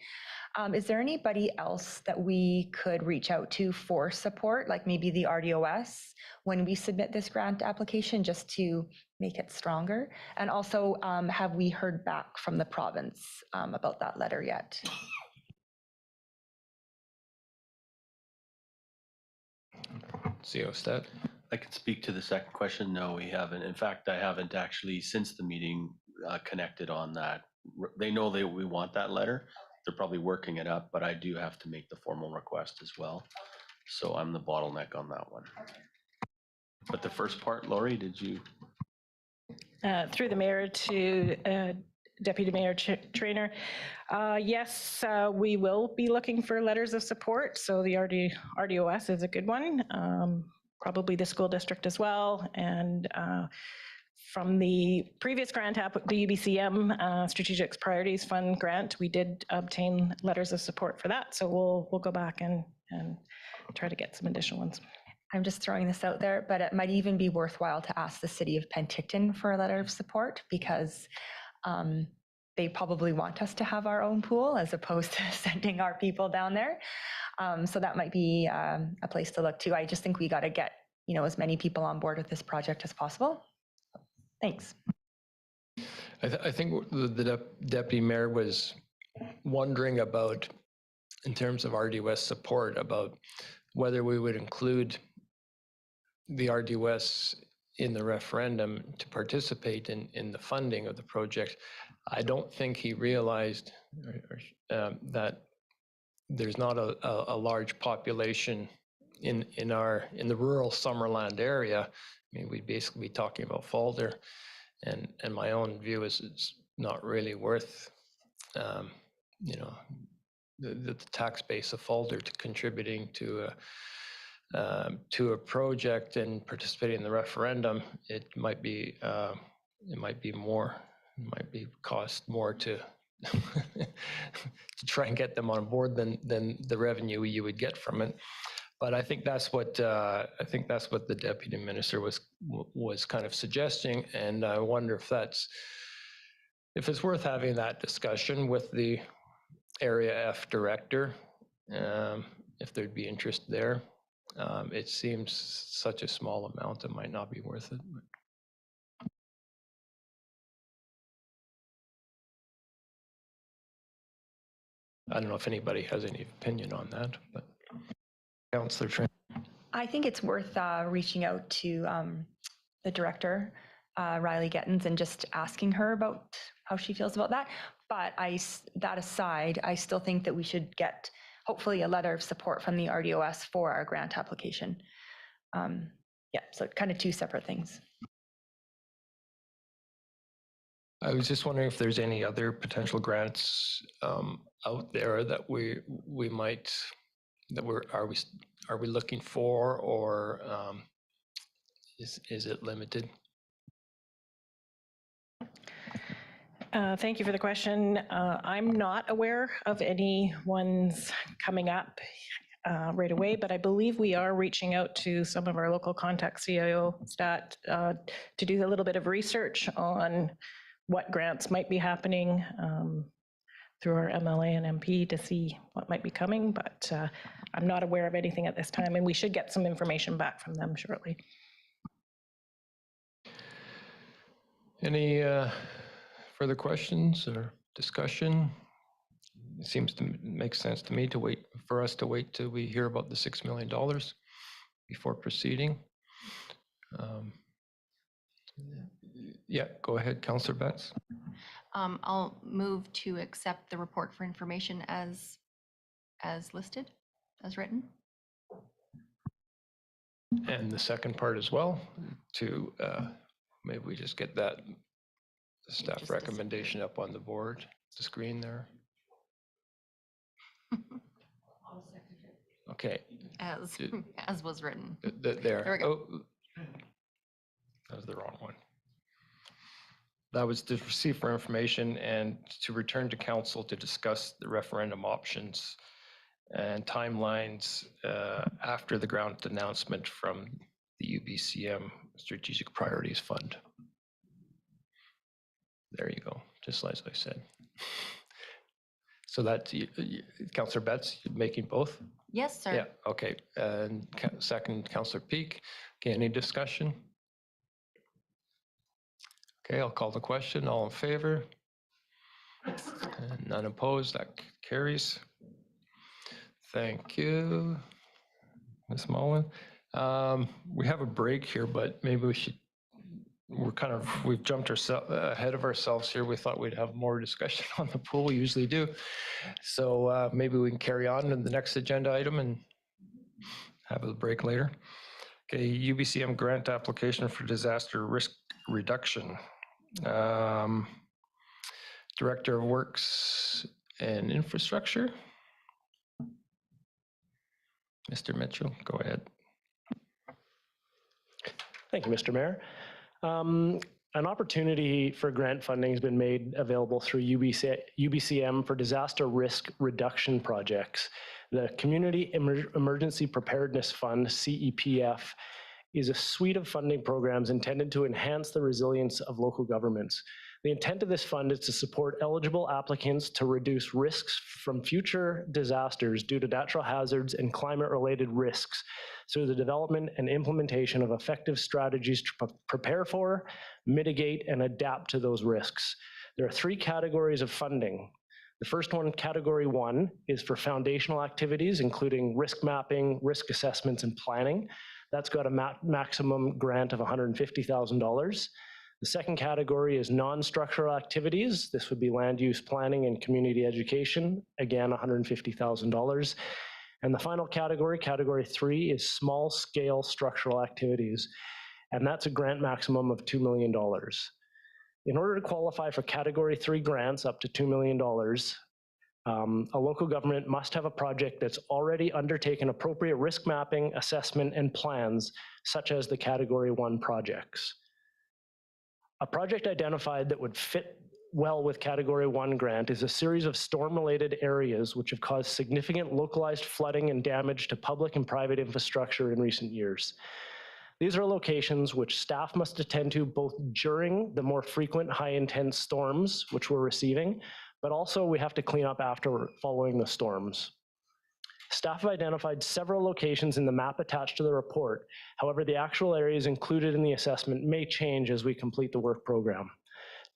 Is there anybody else that we could reach out to for support, like maybe the RDOS, when we submit this grant application, just to make it stronger? And also, have we heard back from the province about that letter yet? CO Stat? I can speak to the second question. No, we haven't. In fact, I haven't actually, since the meeting, connected on that. They know we want that letter. They're probably working it up, but I do have to make the formal request as well. So I'm the bottleneck on that one. But the first part, Lori, did you? Through the mayor to Deputy Mayor Trainer. Yes, we will be looking for letters of support. So the RDOS is a good one. Probably the school district as well. And from the previous grant app, the UBCM Strategic Priorities Fund grant, we did obtain letters of support for that. So we'll go back and try to get some additional ones. I'm just throwing this out there, but it might even be worthwhile to ask the city of Penticton for a letter of support, because they probably want us to have our own pool as opposed to sending our people down there. So that might be a place to look to. I just think we got to get, as many people on board with this project as possible. Thanks. I think the deputy mayor was wondering about, in terms of RDOS support, about whether we would include the RDOS in the referendum to participate in the funding of the project. I don't think he realized that there's not a large population in the rural Summerland area. I mean, we'd basically be talking about Falder, and my own view is it's not really worth the tax base of Falder to contributing to a project and participating in the referendum. It might be more. It might be cost more to to try and get them on board than the revenue you would get from it. But I think that's what the deputy minister was kind of suggesting, and I wonder if it's worth having that discussion with the Area F director, if there'd be interest there. It seems such a small amount, it might not be worth it. I don't know if anybody has any opinion on that, but Councillor Trent. I think it's worth reaching out to the director, Riley Gettins, and just asking her about how she feels about that. But that aside, I still think that we should get hopefully a letter of support from the RDOS for our grant application. So kind of two separate things. I was just wondering if there's any other potential grants out there that we might, are we looking for, or is it limited? Thank you for the question. I'm not aware of any ones coming up right away, but I believe we are reaching out to some of our local contacts, CIO, STAT, to do a little bit of research on what grants might be happening through our MLA and MP to see what might be coming, but I'm not aware of anything at this time, and we should get some information back from them shortly. Any further questions or discussion? It seems to make sense to me to wait till we hear about the $6 million before proceeding. Yeah, go ahead, Councillor Betts. I'll move to accept the report for information as listed, as written. And the second part as well, to maybe we just get that staff recommendation up on the board, the screen there. Okay. As was written. There. There we go. Oh, that was the wrong one. That was to receive for information and to return to council to discuss the referendum options and timelines after the grant announcement from the UBCM Strategic Priorities Fund. There you go, just as I said. So that's, Councillor Betts, you're making both? Yes, sir. Yeah, okay. And second, Councillor Peak. Okay, any discussion? Okay, I'll call the question. All in favor? And none opposed, that carries. Thank you, Ms. Mullen. We have a break here, but maybe we should, we've jumped ahead of ourselves here. We thought we'd have more discussion on the pool. We usually do. So maybe we can carry on to the next agenda item and have a break later. Okay, UBCM grant application for disaster risk reduction. Director of Works and Infrastructure. Mr. Mitchell, go ahead. Thank you, Mr. Mayor. An opportunity for grant funding has been made available through UBCM for disaster risk reduction projects. The Community Emergency Preparedness Fund, CEPF, is a suite of funding programs intended to enhance the resilience of local governments. The intent of this fund is to support eligible applicants to reduce risks from future disasters due to natural hazards and climate-related risks through the development and implementation of effective strategies to prepare for, mitigate, and adapt to those risks. There are 3 categories of funding. The first one, Category 1, is for foundational activities, including risk mapping, risk assessments, and planning. That's got a maximum grant of $150,000. The second category is non-structural activities. This would be land use planning and community education, again, $150,000. And the final category, Category 3, is small-scale structural activities, and that's a grant maximum of $2 million. In order to qualify for Category 3 grants up to $2 million, a local government must have a project that's already undertaken appropriate risk mapping, assessment, and plans, such as the Category 1 projects. A project identified that would fit well with Category 1 grant is a series of storm-related areas which have caused significant localized flooding and damage to public and private infrastructure in recent years. These are locations which staff must attend to both during the more frequent high-intense storms, which we're receiving, but also we have to clean up after following the storms. Staff have identified several locations in the map attached to the report. However, the actual areas included in the assessment may change as we complete the work program.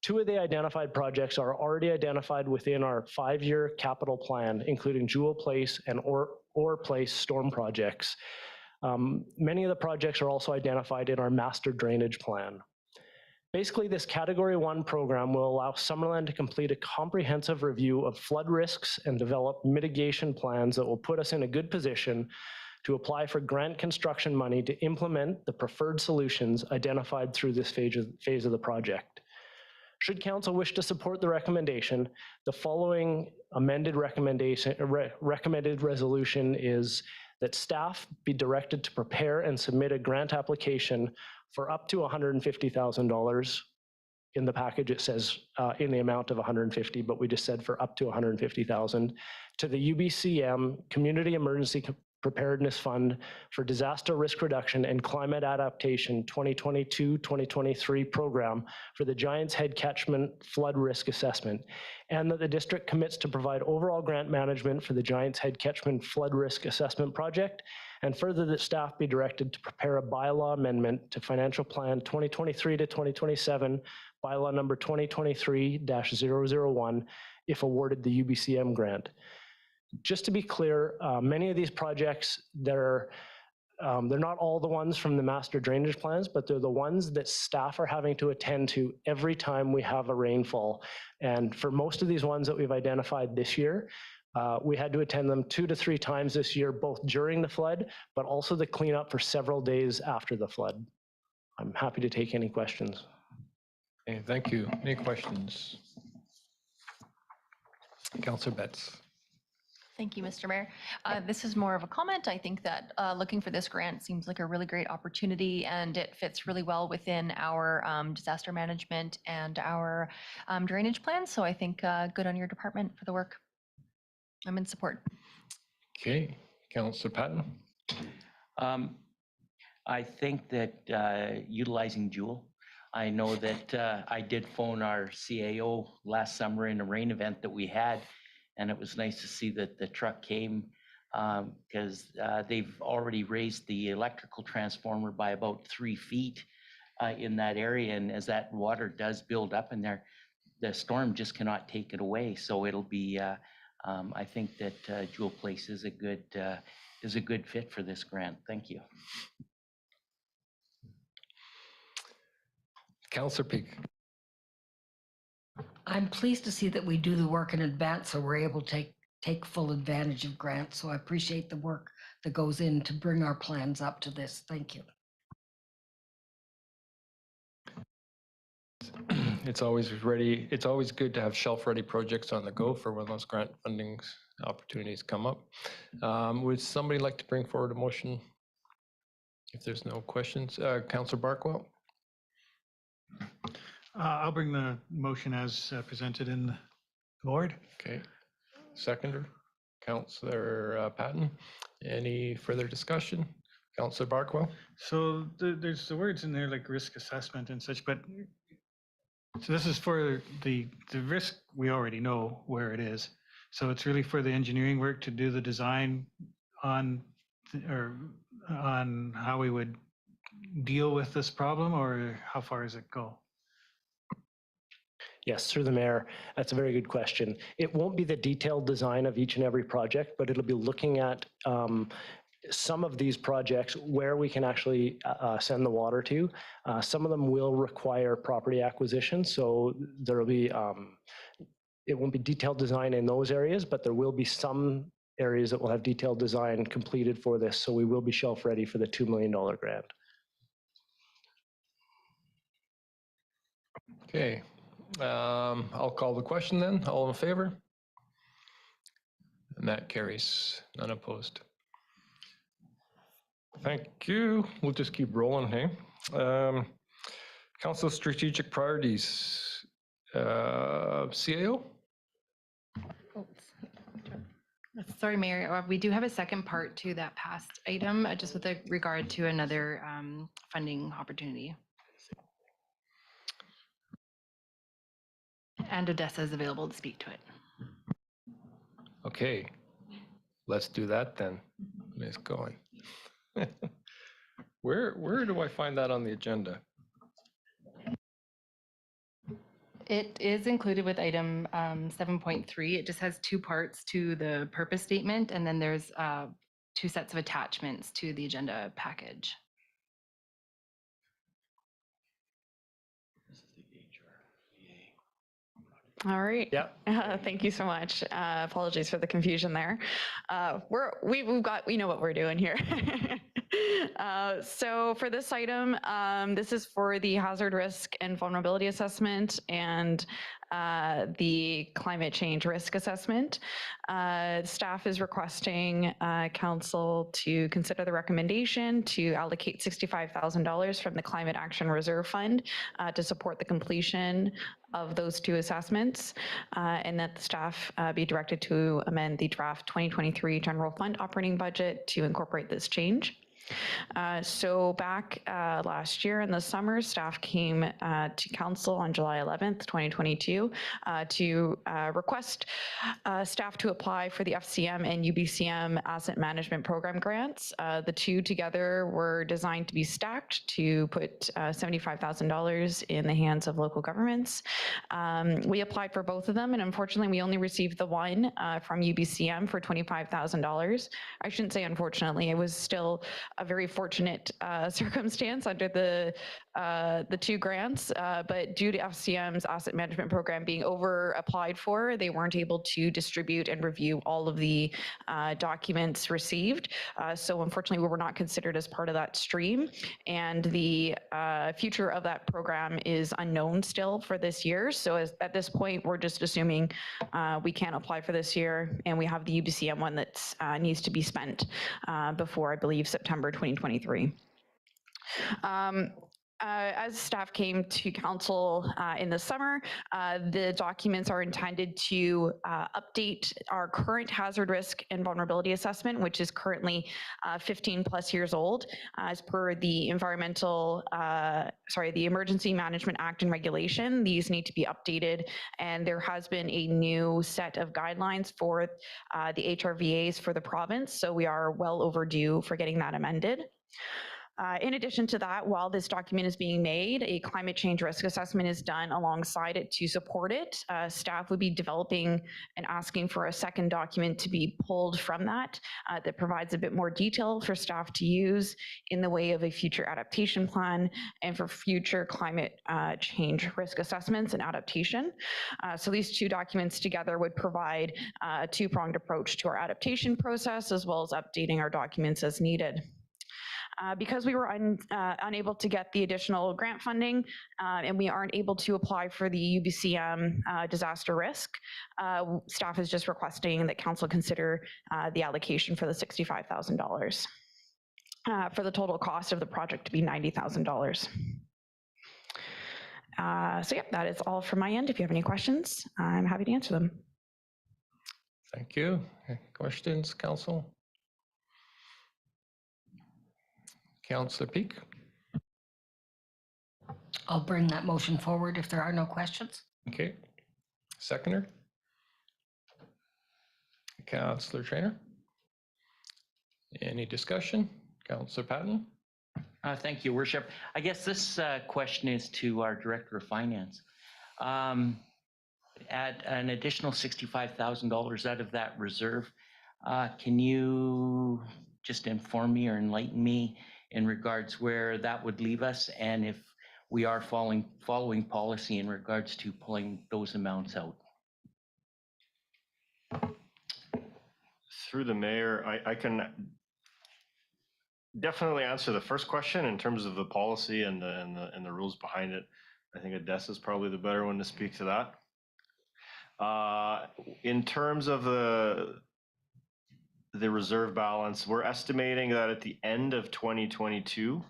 2 of the identified projects are already identified within our 5-year capital plan, including Jewel Place and Orr Place storm projects. Many of the projects are also identified in our master drainage plan. Basically, this Category 1 program will allow Summerland to complete a comprehensive review of flood risks and develop mitigation plans that will put us in a good position to apply for grant construction money to implement the preferred solutions identified through this phase of the project. Should Council wish to support the recommendation, the following amended recommended resolution is that staff be directed to prepare and submit a grant application for up to $150,000. In the package, it says in the amount of 150, but we just said for up to 150,000 to the UBCM Community Emergency Preparedness Fund for Disaster Risk Reduction and Climate Adaptation 2022-2023 program for the Giants Head Catchment Flood Risk Assessment, and that the district commits to provide overall grant management for the Giants Head Catchment Flood Risk Assessment project, and further that staff be directed to prepare a bylaw amendment to Financial Plan 2023 to 2027, bylaw number 2023-001, if awarded the UBCM grant. Just to be clear, many of these projects, they're not all the ones from the master drainage plans, but they're the ones that staff are having to attend to every time we have a rainfall. And for most of these ones that we've identified this year, we had to attend them 2 to 3 times this year, both during the flood, but also the cleanup for several days after the flood. I'm happy to take any questions. Okay, thank you. Any questions? Councillor Betts. Thank you, Mr. Mayor. This is more of a comment. I think that looking for this grant seems like a really great opportunity, and it fits really well within our disaster management and our drainage plan. So I think good on your department for the work. I'm in support. Okay, Councillor Patton. I think that utilizing Jewel, I know that I did phone our CAO last summer in a rain event that we had, and it was nice to see that the truck came because they've already raised the electrical transformer by about 3 feet in that area. And as that water does build up in there, the storm just cannot take it away. So it'll be, I think that Jewel Place is a good fit for this grant. Thank you. Councillor Peak. I'm pleased to see that we do the work in advance so we're able to take full advantage of grants. So I appreciate the work that goes in to bring our plans up to this. Thank you. It's always ready. It's always good to have shelf-ready projects on the go for when those grant funding opportunities come up. Would somebody like to bring forward a motion? If there's no questions, Councillor Barkwell. I'll bring the motion as presented in the board. Okay. Seconder, Councillor Patton. Any further discussion? Councillor Barkwell. So there's the words in there like risk assessment and such, but so this is for the risk, we already know where it is. So it's really for the engineering work to do the design on how we would deal with this problem, or how far does it go? Yes, through the mayor. That's a very good question. It won't be the detailed design of each and every project, but it'll be looking at some of these projects where we can actually send the water to. Some of them will require property acquisition, so there will be, it won't be detailed design in those areas, but there will be some areas that will have detailed design completed for this, so we will be shelf ready for the $2 million grant. Okay, I'll call the question then. All in favor? And that carries, none opposed. Thank you. We'll just keep rolling, hey? Council strategic priorities, CAO? Sorry, Mayor, we do have a second part to that past item, just with regard to another funding opportunity. And Odessa is available to speak to it. Okay, let's do that then. Ms. Cohen. Where do I find that on the agenda? It is included with item 7.3. It just has two parts to the purpose statement, and then there's 2 sets of attachments to the agenda package. All right. Yeah. Thank you so much. Apologies for the confusion there. We know what we're doing here. So for this item, this is for the hazard risk and vulnerability assessment and the climate change risk assessment. Staff is requesting council to consider the recommendation to allocate $65,000 from the Climate Action Reserve Fund to support the completion of those 2 assessments, and that the staff be directed to amend the draft 2023 general fund operating budget to incorporate this change. So back last year in the summer, staff came to council on July 11th, 2022, to request staff to apply for the FCM and UBCM asset management program grants. The 2 together were designed to be stacked to put $75,000 in the hands of local governments. We applied for both of them, and unfortunately, we only received the one from UBCM for $25,000. I shouldn't say unfortunately, it was still a very fortunate circumstance under the 2 grants, but due to FCM's asset management program being over applied for, they weren't able to distribute and review all of the documents received. So unfortunately, we were not considered as part of that stream, and the future of that program is unknown still for this year. So at this point, we're just assuming we can't apply for this year, and we have the UBCM one that needs to be spent before, I believe, September 2023. As staff came to council in the summer, the documents are intended to update our current hazard risk and vulnerability assessment, which is currently 15 plus years old. As per the the Emergency Management Act and regulation, these need to be updated, and there has been a new set of guidelines for the HRVAs for the province, so we are well overdue for getting that amended. In addition to that, while this document is being made, a climate change risk assessment is done alongside it to support it. Staff would be developing and asking for a second document to be pulled from that that provides a bit more detail for staff to use in the way of a future adaptation plan and for future climate change risk assessments and adaptation. So these two documents together would provide a two-pronged approach to our adaptation process, as well as updating our documents as needed. Because we were unable to get the additional grant funding and we aren't able to apply for the UBCM disaster risk, staff is just requesting that council consider the allocation for the $65,000 for the total cost of the project to be $90,000. So yeah, that is all from my end. If you have any questions, I'm happy to answer them. Thank you. Any questions, council? Councillor Peak. I'll bring that motion forward if there are no questions. Okay. Seconder. Councillor Traynor. Any discussion? Councillor Patton. Thank you, Worship. I guess this question is to our Director of Finance. At an additional $65,000 out of that reserve, can you just inform me or enlighten me in regards where that would leave us, and if we are following policy in regards to pulling those amounts out? Through the mayor, I can definitely answer the first question in terms of the policy and the rules behind it. I think Odessa is probably the better one to speak to that. In terms of the reserve balance, we're estimating that at the end of 2022,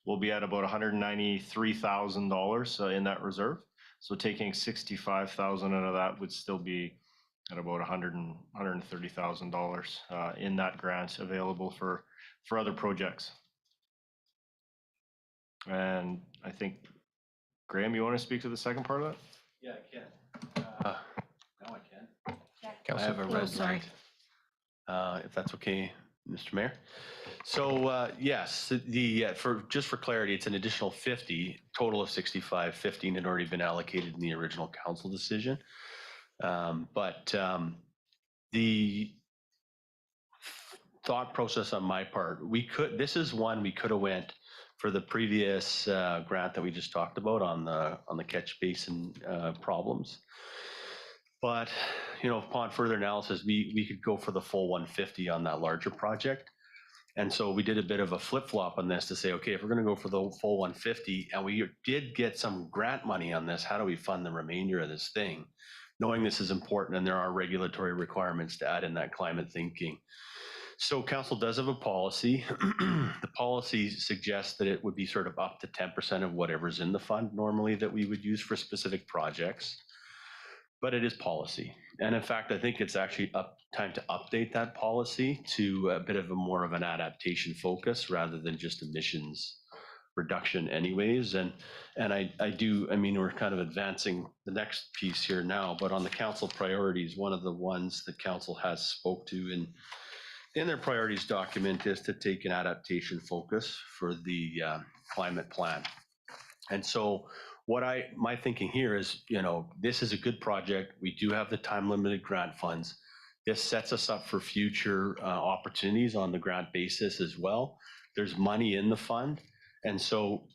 we'll be at about $193,000 in that reserve. So taking $65,000 out of that would still be at about $130,000 in that grant available for other projects. And I think, Graham, you want to speak to the second part of that? Yeah, I can. Now I can. I Councillor. have a red light. If that's okay, Mr. Mayor. So yes, for clarity, it's an additional 50, total of 65. 15 had already been allocated in the original council decision. But the thought process on my part, this is one we could have went for the previous grant that we just talked about on the catch basin problems. But, you know, upon further analysis, we could go for the full 150 on that larger project. And so we did a bit of a flip-flop on this to say, okay, if we're going to go for the full 150 and we did get some grant money on this, how do we fund the remainder of this thing? Knowing this is important and there are regulatory requirements to add in that climate thinking. So council does have a policy. The policy suggests that it would be sort of up to 10% of whatever's in the fund normally that we would use for specific projects. But it is policy. And in fact, I think it's actually time to update that policy to a bit of a more of an adaptation focus rather than just emissions reduction anyways. And I mean, we're kind of advancing the next piece here now, but on the council priorities, one of the ones that council has spoke to in their priorities document is to take an adaptation focus for the climate plan. And so my thinking here is, you know, this is a good project. We do have the time limited grant funds. This sets us up for future opportunities on the grant basis as well. There's money in the fund. And so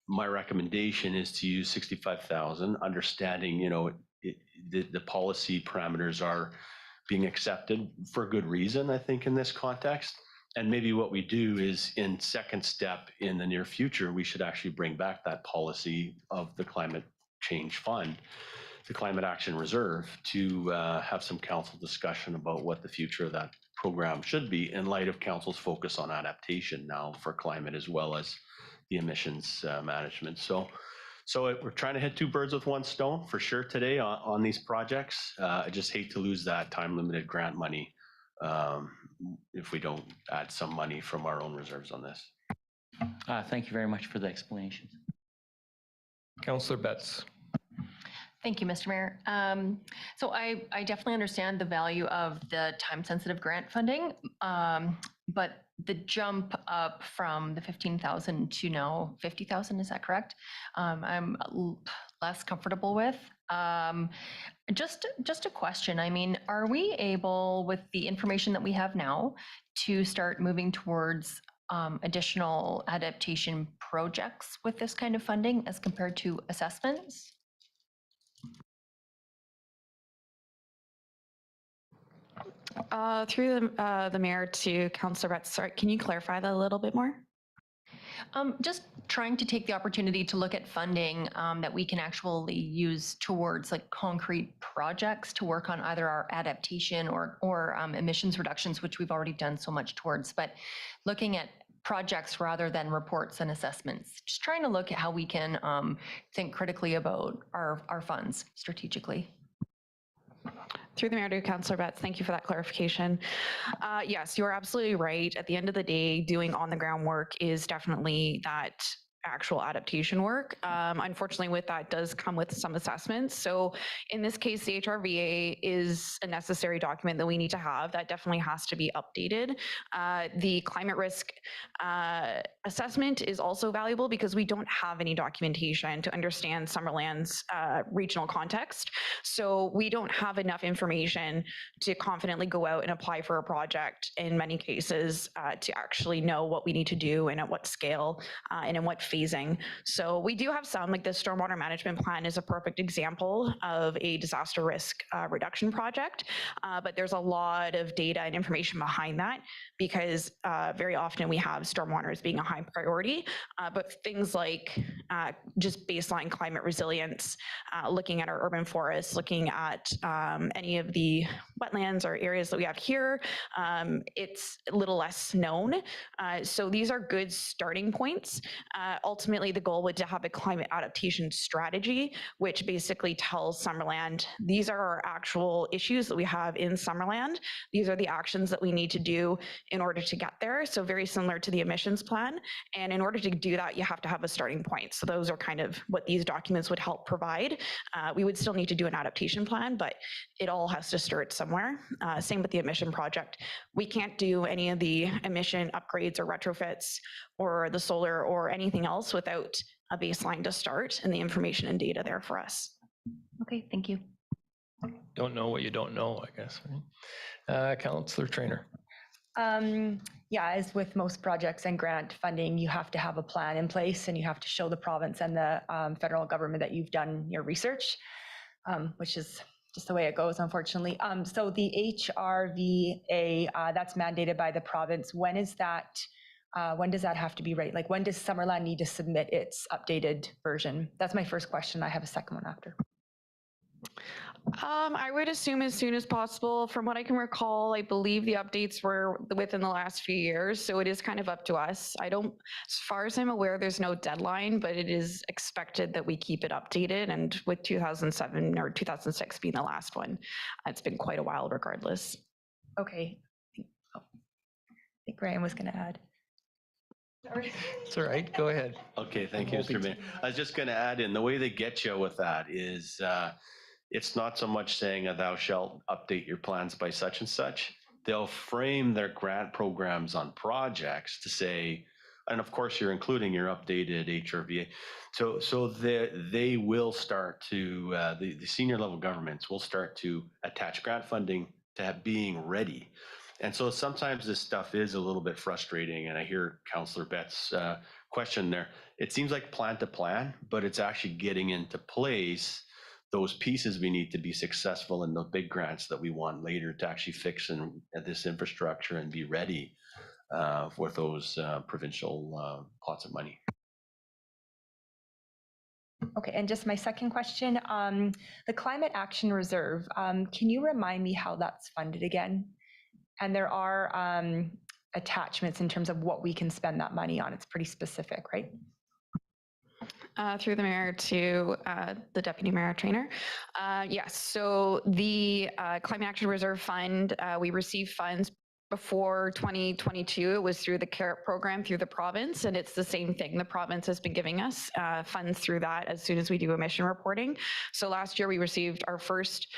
my recommendation is to use 65,000, understanding, you know, the policy parameters are being accepted for good reason, I think, in this context. And maybe what we do is in second step in the near future, we should actually bring back that policy of the climate change fund, the climate action reserve, to have some council discussion about what the future of that program should be in light of council's focus on adaptation now for climate as well as the emissions management. So we're trying to hit two birds with one stone for sure today on these projects. I just hate to lose that time limited grant money if we don't add some money from our own reserves on this. Thank you very much for the explanations. Councillor Betts. Thank you, Mr. Mayor. So I definitely understand the value of the time-sensitive grant funding, but the jump up from the 15,000 to now 50,000, is that correct? I'm less comfortable with. Just a question. I mean, are we able, with the information that we have now, to start moving towards additional adaptation projects with this kind of funding as compared to assessments? Through the mayor to Councillor Betts, sorry, can you clarify that a little bit more? Just trying to take the opportunity to look at funding that we can actually use towards like concrete projects to work on either our adaptation or emissions reductions, which we've already done so much towards, but looking at projects rather than reports and assessments. Just trying to look at how we can think critically about our funds strategically. Through the mayor to Councillor Betts, thank you for that clarification. Yes, you're absolutely right. At the end of the day, doing on the ground work is definitely that actual adaptation work. Unfortunately, with that does come with some assessments. So in this case, the HRVA is a necessary document that we need to have. That definitely has to be updated. The climate risk assessment is also valuable because we don't have any documentation to understand Summerland's regional context. So we don't have enough information to confidently go out and apply for a project in many cases to actually know what we need to do and at what scale and in what phasing. So we do have some, like the stormwater management plan is a perfect example of a disaster risk reduction project, but there's a lot of data and information behind that because very often we have stormwater as being a high priority, but things like just baseline climate resilience, looking at our urban forests, looking at any of the wetlands or areas that we have here, it's a little less known. So these are good starting points. Ultimately, the goal would to have a climate adaptation strategy, which basically tells Summerland, these are our actual issues that we have in Summerland. These are the actions that we need to do in order to get there. So very similar to the emissions plan. And in order to do that, you have to have a starting point. So those are kind of what these documents would help provide. We would still need to do an adaptation plan, but it all has to start somewhere. Same with the emission project. We can't do any of the emission upgrades or retrofits or the solar or anything else without a baseline to start and the information and data there for us. Okay, thank you. Don't know what you don't know, I guess. Right? Councillor Trainer. Yeah, as with most projects and grant funding, you have to have a plan in place and you have to show the province and the federal government that you've done your research, which is just the way it goes, unfortunately. So the HRVA, that's mandated by the province. When is that? When does that have to be ready? Like when does Summerland need to submit its updated version? That's my first question. I have a second one after. I would assume as soon as possible. From what I can recall, I believe the updates were within the last few years, so it is kind of up to us. I don't, as far as I'm aware, there's no deadline, but it is expected that we keep it updated. And with 2007 or 2006 being the last one, it's been quite a while regardless. Okay. I think Graham was going to add. It's all right. Go ahead. Okay, thank you, Mr. Mayor. I was just going to add in, the way they get you with that is it's not so much saying thou shalt update your plans by such and such. They'll frame their grant programs on projects to say, and of course you're including your updated HRVA. So they will start to, the senior level governments will start to attach grant funding to being ready. And so sometimes this stuff is a little bit frustrating, and I hear Councillor Betts' question there. It seems like plan to plan, but it's actually getting into place those pieces we need to be successful in the big grants that we want later to actually fix this infrastructure and be ready for those provincial pots of money. Okay, and just my second question, the Climate Action Reserve, can you remind me how that's funded again? And there are attachments in terms of what we can spend that money on. It's pretty specific, right? Through the mayor to the deputy mayor trainer. Yes, so the Climate Action Reserve Fund, we received funds before 2022. It was through the CARET program through the province, and it's the same thing. The province has been giving us funds through that as soon as we do emission reporting. So last year we received our first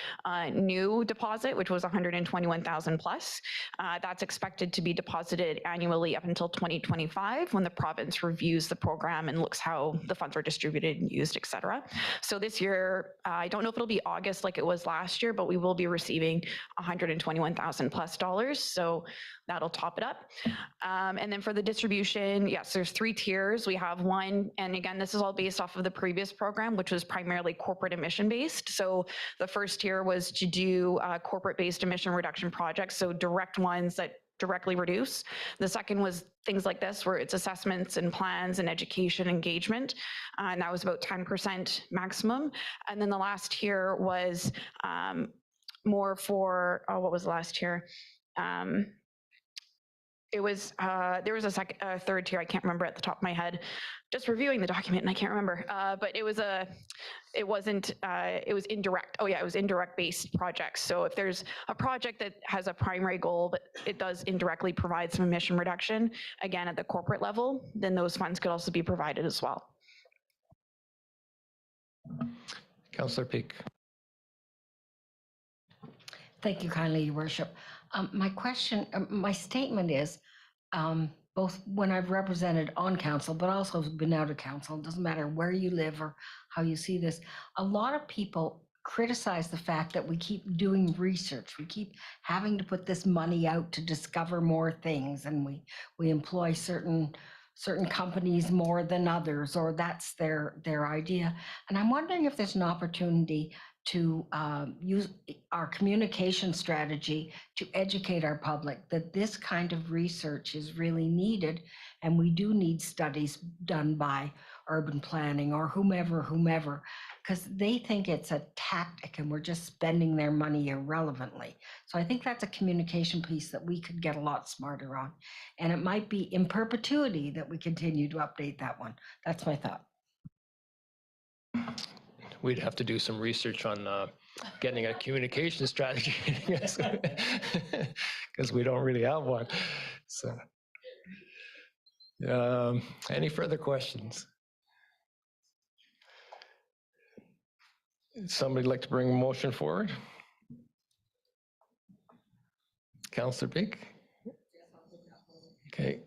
new deposit, which was 121,000 plus. That's expected to be deposited annually up until 2025 when the province reviews the program and looks how the funds are distributed and used, et cetera. So this year, I don't know if it'll be August like it was last year, but we will be receiving 121,000 plus dollars. So that'll top it up. And then for the distribution, yes, there's 3 tiers. We have one, and again, this is all based off of the previous program, which was primarily corporate emission based. So the first tier was to do corporate based emission reduction projects, so direct ones that directly reduce. The second was things like this, where it's assessments and plans and education engagement, and that was about 10% maximum. And then the last tier was more for, what was the last tier? It was there was a third tier. I can't remember at the top of my head. Just reviewing the document, and I can't remember. But it was it was indirect. Oh yeah, it was indirect based projects. So if there's a project that has a primary goal, but it does indirectly provide some emission reduction, again at the corporate level, then those funds could also be provided as well. Councillor Peak. Thank you kindly, Your Worship. My question, my statement is, both when I've represented on council, but also been out of council, it doesn't matter where you live or how you see this, a lot of people criticize the fact that we keep doing research. We keep having to put this money out to discover more things, and we employ certain companies more than others, or that's their idea. And I'm wondering if there's an opportunity to use our communication strategy to educate our public that this kind of research is really needed, and we do need studies done by urban planning or whomever, because they think it's a tactic and we're just spending their money irrelevantly. So I think that's a communication piece that we could get a lot smarter on. And it might be in perpetuity that we continue to update that one. That's my thought. We'd have to do some research on getting a communication strategy, because we don't really have one. So, any further questions? Somebody'd like to bring a motion forward? Councillor Peak? Okay,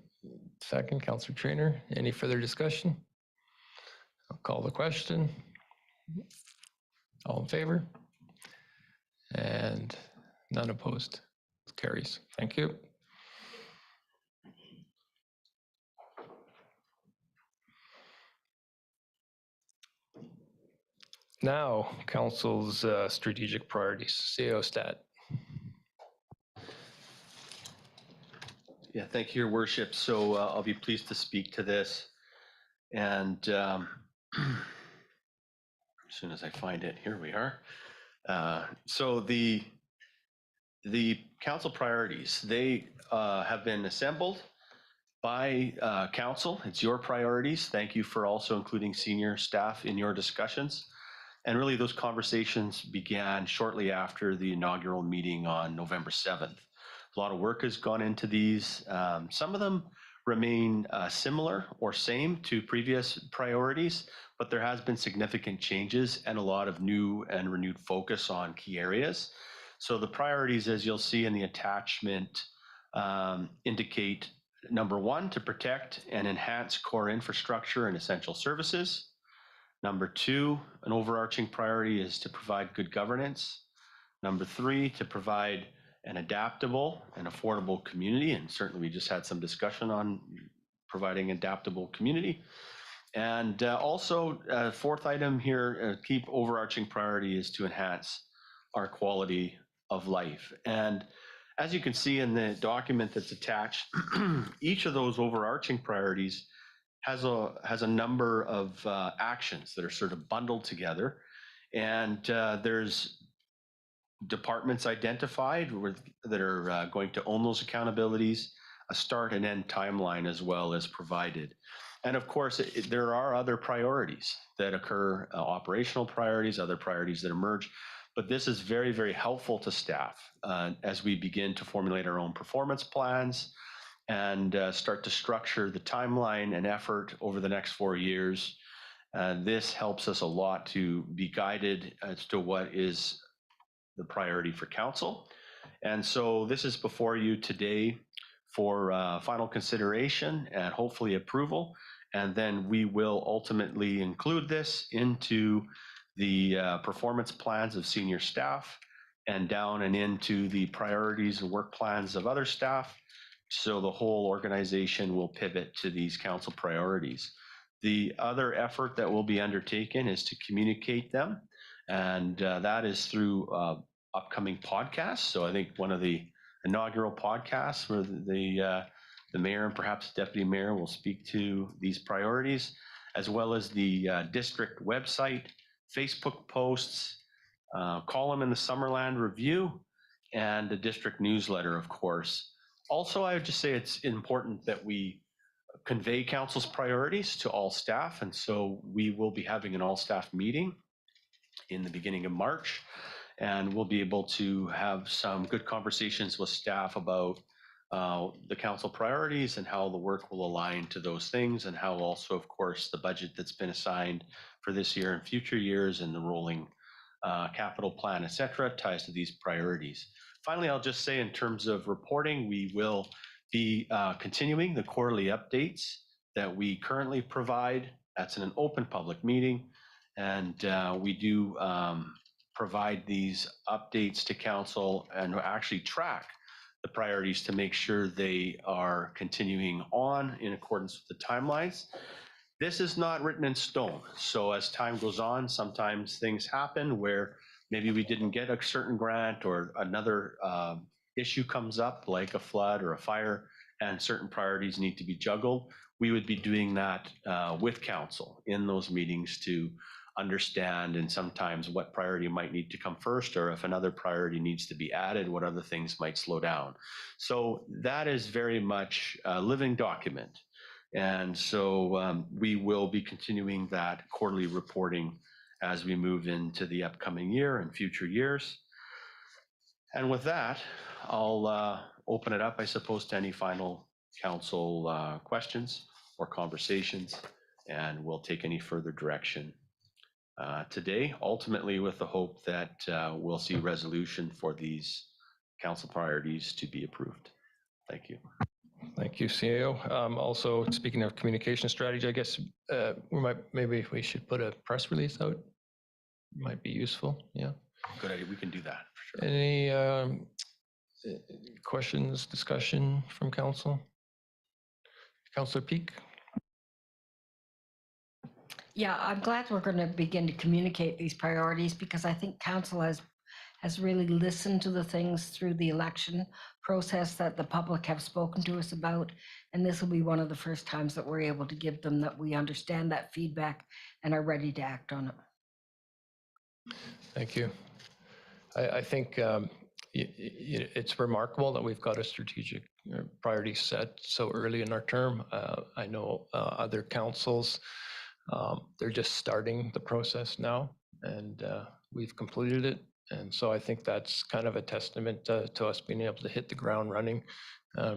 second, Councillor Trainer. Any further discussion? I'll call the question. All in favor? And none opposed. Carries. Thank you. Now, Council's strategic priorities, CO stat. Yeah, thank you, Your Worship. So I'll be pleased to speak to this. And as soon as I find it, here we are. So the council priorities, they have been assembled by council. It's your priorities. Thank you for also including senior staff in your discussions. And really those conversations began shortly after the inaugural meeting on November 7th. A lot of work has gone into these. Some of them remain similar or same to previous priorities, but there has been significant changes and a lot of new and renewed focus on key areas. So the priorities, as you'll see in the attachment, indicate number 1, to protect and enhance core infrastructure and essential services. Number 2, an overarching priority is to provide good governance. Number 3, to provide an adaptable and affordable community. And certainly we just had some discussion on providing adaptable community. And also, fourth item here, key overarching priority is to enhance our quality of life. And as you can see in the document that's attached, each of those overarching priorities has a number of actions that are sort of bundled together. And there's departments identified that are going to own those accountabilities. A start and end timeline as well as provided. And of course, there are other priorities that occur, operational priorities, other priorities that emerge. But this is very, very helpful to staff as we begin to formulate our own performance plans and start to structure the timeline and effort over the next 4 years. This helps us a lot to be guided as to what is the priority for council. And so this is before you today for final consideration and hopefully approval. And then we will ultimately include this into the performance plans of senior staff and down and into the priorities and work plans of other staff. So the whole organization will pivot to these council priorities. The other effort that will be undertaken is to communicate them. And that is through upcoming podcasts. So I think one of the inaugural podcasts where the mayor and perhaps deputy mayor will speak to these priorities, as well as the district website, Facebook posts, column in the Summerland Review, and the district newsletter, of course. Also, I would just say it's important that we convey council's priorities to all staff. And so we will be having an all-staff meeting in the beginning of March. And we'll be able to have some good conversations with staff about the council priorities and how the work will align to those things, and how also, of course, the budget that's been assigned for this year and future years and the rolling capital plan, et cetera, ties to these priorities. Finally, I'll just say in terms of reporting, we will be continuing the quarterly updates that we currently provide. That's in an open public meeting. And we do provide these updates to council and actually track the priorities to make sure they are continuing on in accordance with the timelines. This is not written in stone. So as time goes on, sometimes things happen where maybe we didn't get a certain grant or another issue comes up like a flood or a fire and certain priorities need to be juggled. We would be doing that with council in those meetings to understand, and sometimes what priority might need to come first, or if another priority needs to be added, what other things might slow down. So that is very much a living document. And so we will be continuing that quarterly reporting as we move into the upcoming year and future years. And with that, I'll open it up, I suppose, to any final council questions or conversations, and we'll take any further direction today, ultimately with the hope that we'll see resolution for these council priorities to be approved. Thank you. Thank you, CAO. Also, speaking of communication strategy, I guess maybe we should put a press release out. Might be useful. Yeah. Good idea. We can do that for sure. Any questions, discussion from council? Councillor Peak. Yeah, I'm glad we're going to begin to communicate these priorities, because I think council has really listened to the things through the election process that the public have spoken to us about. And this will be one of the first times that we're able to give them that we understand that feedback and are ready to act on it. Thank you. I think it's remarkable that we've got a strategic priority set so early in our term. I know other councils, they're just starting the process now, and we've completed it. And so I think that's kind of a testament to us being able to hit the ground running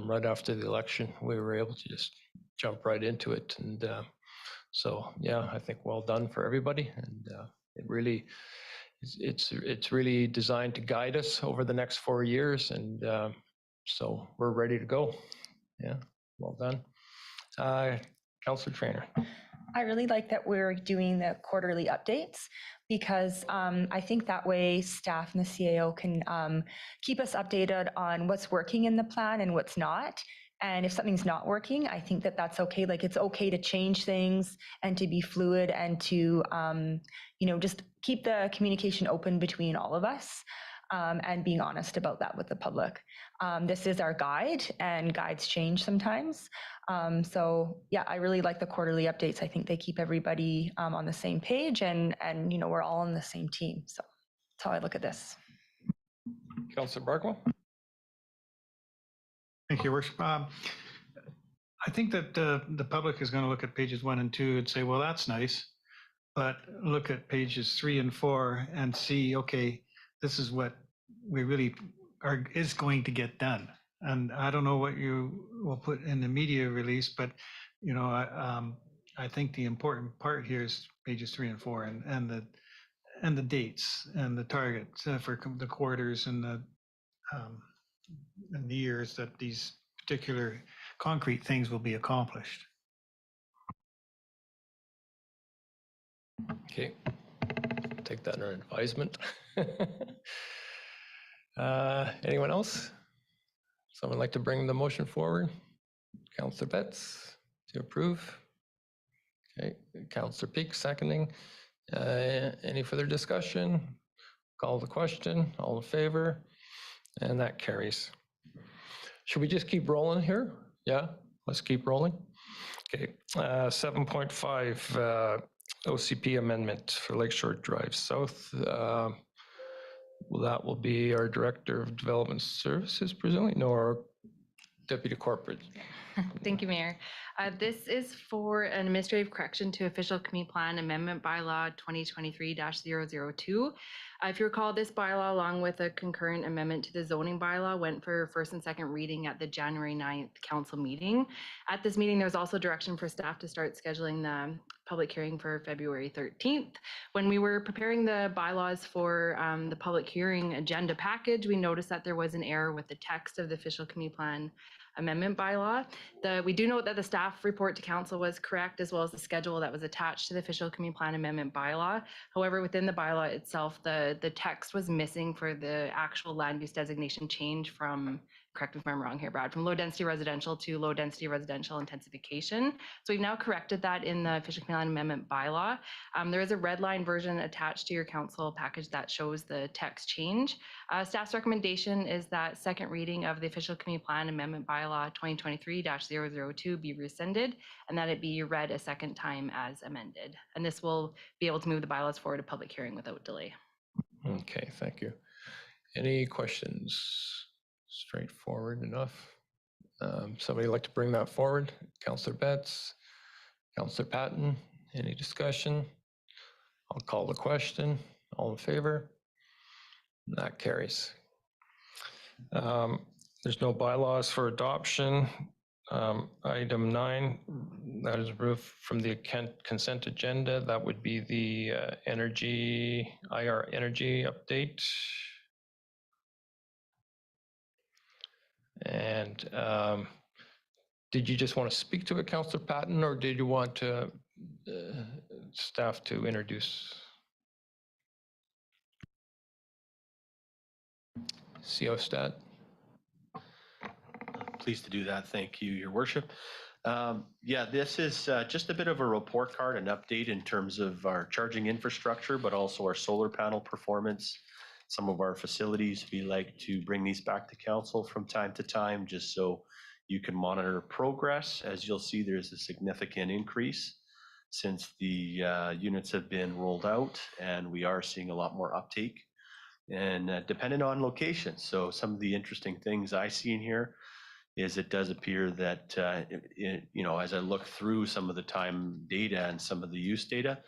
right after the election. We were able to just jump right into it. And so, yeah, I think well done for everybody. And it really, it's really designed to guide us over the next 4 years. And so we're ready to go. Yeah, well done. Councillor Traynor. I really like that we're doing the quarterly updates, because I think that way staff and the CAO can keep us updated on what's working in the plan and what's not. And if something's not working, I think that that's okay. Like, it's okay to change things and to be fluid and to, just keep the communication open between all of us, and being honest about that with the public. This is our guide, and guides change sometimes. So yeah, I really like the quarterly updates. I think they keep everybody on the same page, and we're all on the same team. So that's how I look at this. Councillor Barkwell? Thank you, Your Worship. I think that the public is going to look at pages 1 and 2 and say, well, that's nice. But look at pages 3 and 4 and see, okay, this is what we really is going to get done. And I don't know what you will put in the media release, but you know, I think the important part here is pages 3 and 4 and the dates and the targets for the quarters and the years that these particular concrete things will be accomplished. Okay, take that under advisement. Anyone else? Someone like to bring the motion forward? Councillor Betts to approve. Okay, Councillor Peak seconding. Any further discussion? Call the question. All in favor? And that carries. Should we just keep rolling here? Yeah, let's keep rolling. Okay, 7.5 OCP amendment for Lakeshore Drive South. That will be our Director of Development Services, presumably, no, our Deputy Corporate. Thank you, Mayor. This is for an administrative correction to official community plan amendment bylaw 2023-002. If you recall, this bylaw, along with a concurrent amendment to the zoning bylaw, went for first and second reading at the January 9th council meeting. At this meeting, there was also direction for staff to start scheduling the public hearing for February 13th. When we were preparing the bylaws for the public hearing agenda package, we noticed that there was an error with the text of the official community plan amendment bylaw. We do note that the staff report to council was correct, as well as the schedule that was attached to the official community plan amendment bylaw. However, within the bylaw itself, the text was missing for the actual land use designation change from, correct me if I'm wrong here, Brad, from low density residential to low density residential intensification. So we've now corrected that in the official community plan amendment bylaw. There is a red line version attached to your council package that shows the text change. Staff's recommendation is that second reading of the official community plan amendment bylaw 2023-002 be rescinded and that it be read a second time as amended. And this will be able to move the bylaws forward to public hearing without delay. Okay, thank you. Any questions? Straightforward enough. Somebody like to bring that forward? Councillor Betts, Councillor Patton, any discussion? I'll call the question. All in favor? That carries. There's no bylaws for adoption. Item 9, that is removed from the consent agenda. That would be the IR energy update. And did you just want to speak to it, Councillor Patton, or did you want staff to introduce? CO Stat. Pleased to do that. Thank you, Your Worship. Yeah, this is just a bit of a report card, an update in terms of our charging infrastructure, but also our solar panel performance. Some of our facilities, we like to bring these back to council from time to time, just so you can monitor progress. As you'll see, there's a significant increase since the units have been rolled out, and we are seeing a lot more uptake, and dependent on location. So some of the interesting things I see in here is it does appear that, you know, as I look through some of the time data and some of the use data,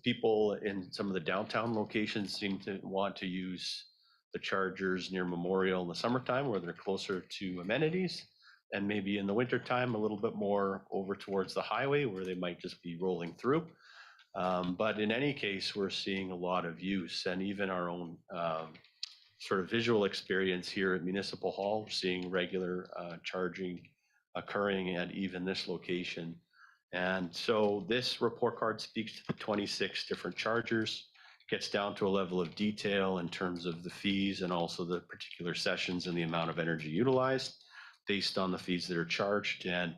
people in some of the downtown locations seem to want to use the chargers near Memorial in the summertime where they're closer to amenities, and maybe in the wintertime a little bit more over towards the highway where they might just be rolling through. But in any case, we're seeing a lot of use, and even our own sort of visual experience here at Municipal Hall, we're seeing regular charging occurring at even this location. And so this report card speaks to the 26 different chargers, gets down to a level of detail in terms of the fees and also the particular sessions and the amount of energy utilized based on the fees that are charged. And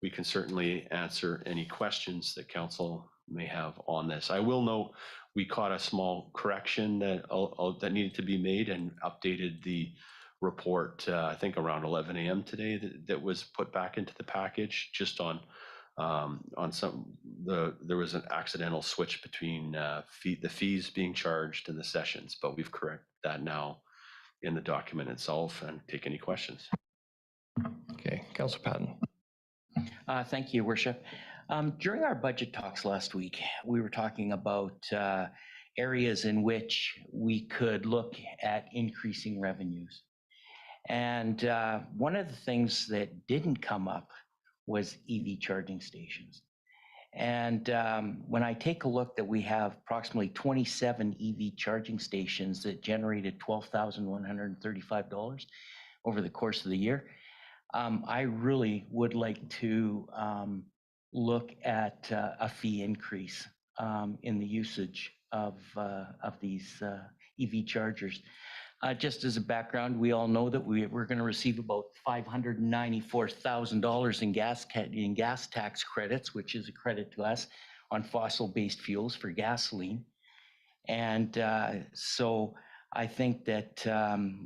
we can certainly answer any questions that council may have on this. I will note we caught a small correction that needed to be made and updated the report, I think around 11 a.m. today, that was put back into the package just on there was an accidental switch between the fees being charged and the sessions, but we've corrected that now in the document itself and take any questions. Okay, Councillor Patton. Thank you, Worship. During our budget talks last week, we were talking about areas in which we could look at increasing revenues. And one of the things that didn't come up was EV charging stations. And when I take a look that we have approximately 27 EV charging stations that generated $12,135 over the course of the year, I really would like to look at a fee increase in the usage of these EV chargers. Just as a background, we all know that we're going to receive about $594,000 in gas tax credits, which is a credit to us on fossil-based fuels for gasoline. And so I think that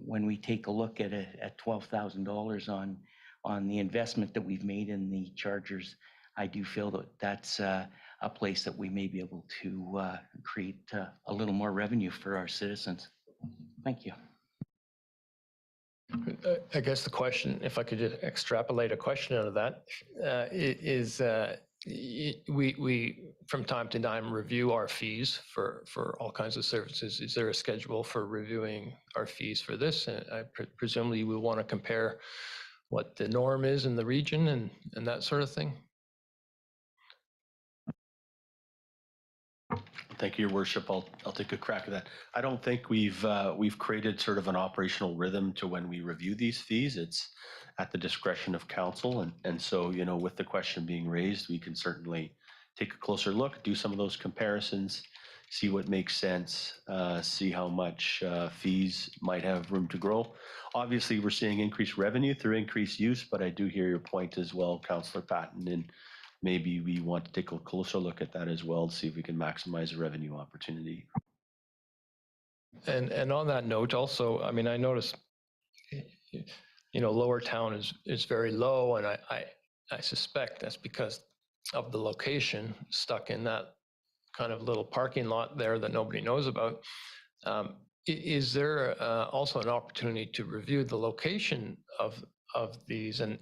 when we take a look at $12,000 on the investment that we've made in the chargers, I do feel that that's a place that we may be able to create a little more revenue for our citizens. Thank you. I guess the question, if I could just extrapolate a question out of that, is we from time to time review our fees for all kinds of services. Is there a schedule for reviewing our fees for this? Presumably we want to compare what the norm is in the region and that sort of thing. Thank you, Your Worship. I'll take a crack at that. I don't think we've created sort of an operational rhythm to when we review these fees. It's at the discretion of council, and so with the question being raised, we can certainly take a closer look, do some of those comparisons, see what makes sense, see how much fees might have room to grow. Obviously, we're seeing increased revenue through increased use, but I do hear your point as well, Councillor Patton, and maybe we want to take a closer look at that as well to see if we can maximize the revenue opportunity. And on that note, also, I mean, I noticed, Lower Town is very low, and I suspect that's because of the location, stuck in that kind of little parking lot there that nobody knows about. Is there also an opportunity to review the location of these and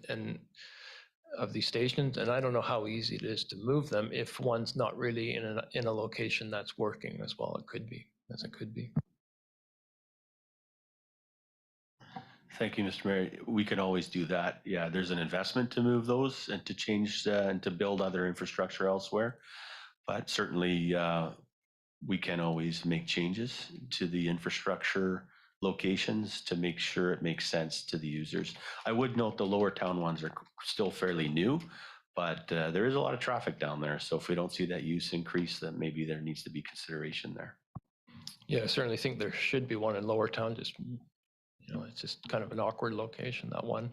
of these stations? And I don't know how easy it is to move them if one's not really in a location that's working as well. It could be. Thank you, Mr. Mayor. We can always do that. Yeah, there's an investment to move those and to change and to build other infrastructure elsewhere. But certainly we can always make changes to the infrastructure locations to make sure it makes sense to the users. I would note the Lower Town ones are still fairly new, but there is a lot of traffic down there. So if we don't see that use increase, then maybe there needs to be consideration there. Yeah, I certainly think there should be one in Lower Town. Just, it's just kind of an awkward location, that one.